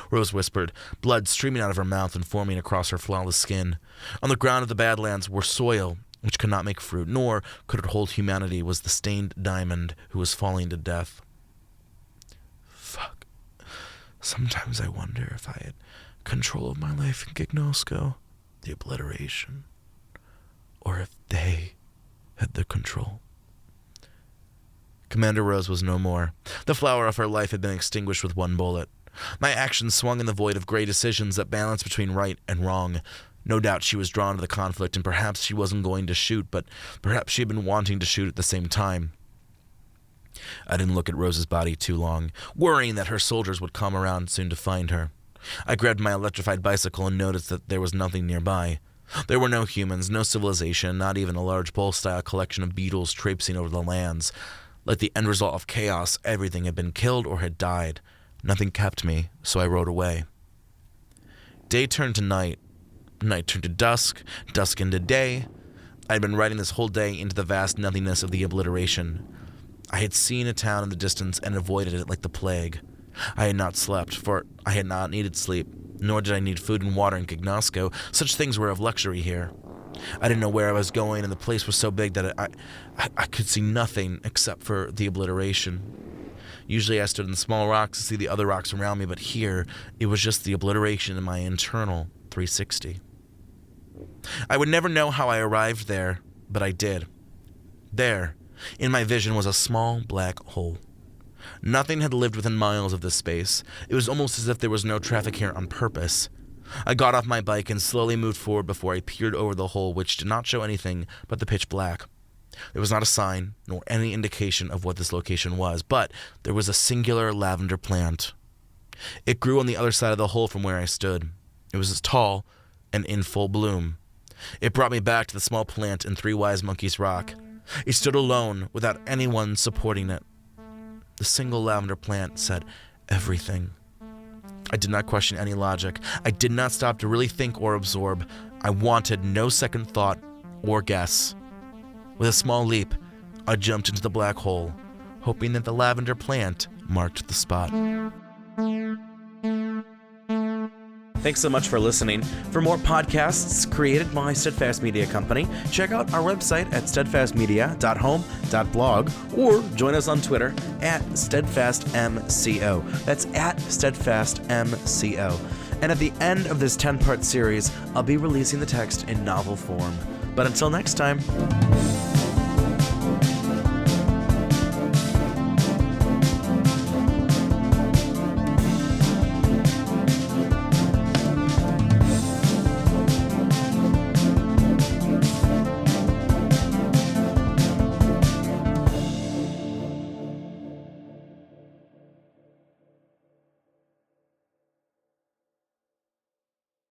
Rose whispered, blood streaming out of her mouth and forming across her flawless skin. On the ground of the Badlands were soil, which could not make fruit, nor could it hold humanity, was the stained diamond who was falling to death. Fuck. Sometimes I wonder if I had control of my life in Gignosco, the obliteration, or if they had the control. Commander Rose was no more. The flower of her life had been extinguished with one bullet. My actions swung in the void of gray decisions that balanced between right and wrong. No doubt she was drawn to the conflict, and perhaps she wasn't going to shoot, but perhaps she had been wanting to shoot at the same time. I didn't look at Rose's body too long, worrying that her soldiers would come around soon to find her. I grabbed my electrified bicycle and noticed that there was nothing nearby. There were no humans, no civilization, not even a large bowl-style collection of beetles traipsing over the lands. Like the end result of chaos, everything had been killed or had died. Nothing kept me, so I rode away. Day turned to night. Night turned to dusk, dusk into day. I had been riding this whole day into the vast nothingness of the obliteration. I had seen a town in the distance and avoided it like the plague. I had not slept, for I had not needed sleep, nor did I need food and water in Gignosco. Such things were of luxury here. I didn't know where I was going, and the place was so big that I could see nothing except for the obliteration. Usually I stood in small rocks to see the other rocks around me, but here it was just the obliteration in my internal 360. I would never know how I arrived there, but I did. There, in my vision, was a small black hole. Nothing had lived within miles of this space. It was almost as if there was no traffic here on purpose. I got off my bike and slowly moved forward before I peered over the hole, which did not show anything but the pitch black. There was not a sign, nor any indication of what this location was, but there was a singular lavender plant. It grew on the other side of the hole from where I stood. It was as tall and in full bloom. It brought me back to the small plant in Three Wise Monkeys Rock. It stood alone, without anyone supporting it. The single lavender plant said everything. I did not question any logic. I did not stop to really think or absorb. I wanted no second thought or guess. With a small leap, I jumped into the black hole, hoping that the lavender plant marked the spot. Thanks so much for listening. For more podcasts created by Steadfast Media Company, check out our website at steadfastmedia.home.blog or join us on Twitter at steadfastmco. That's at steadfastmco. And at the end of this 10-part series, I'll be releasing the text in novel form. But until next time...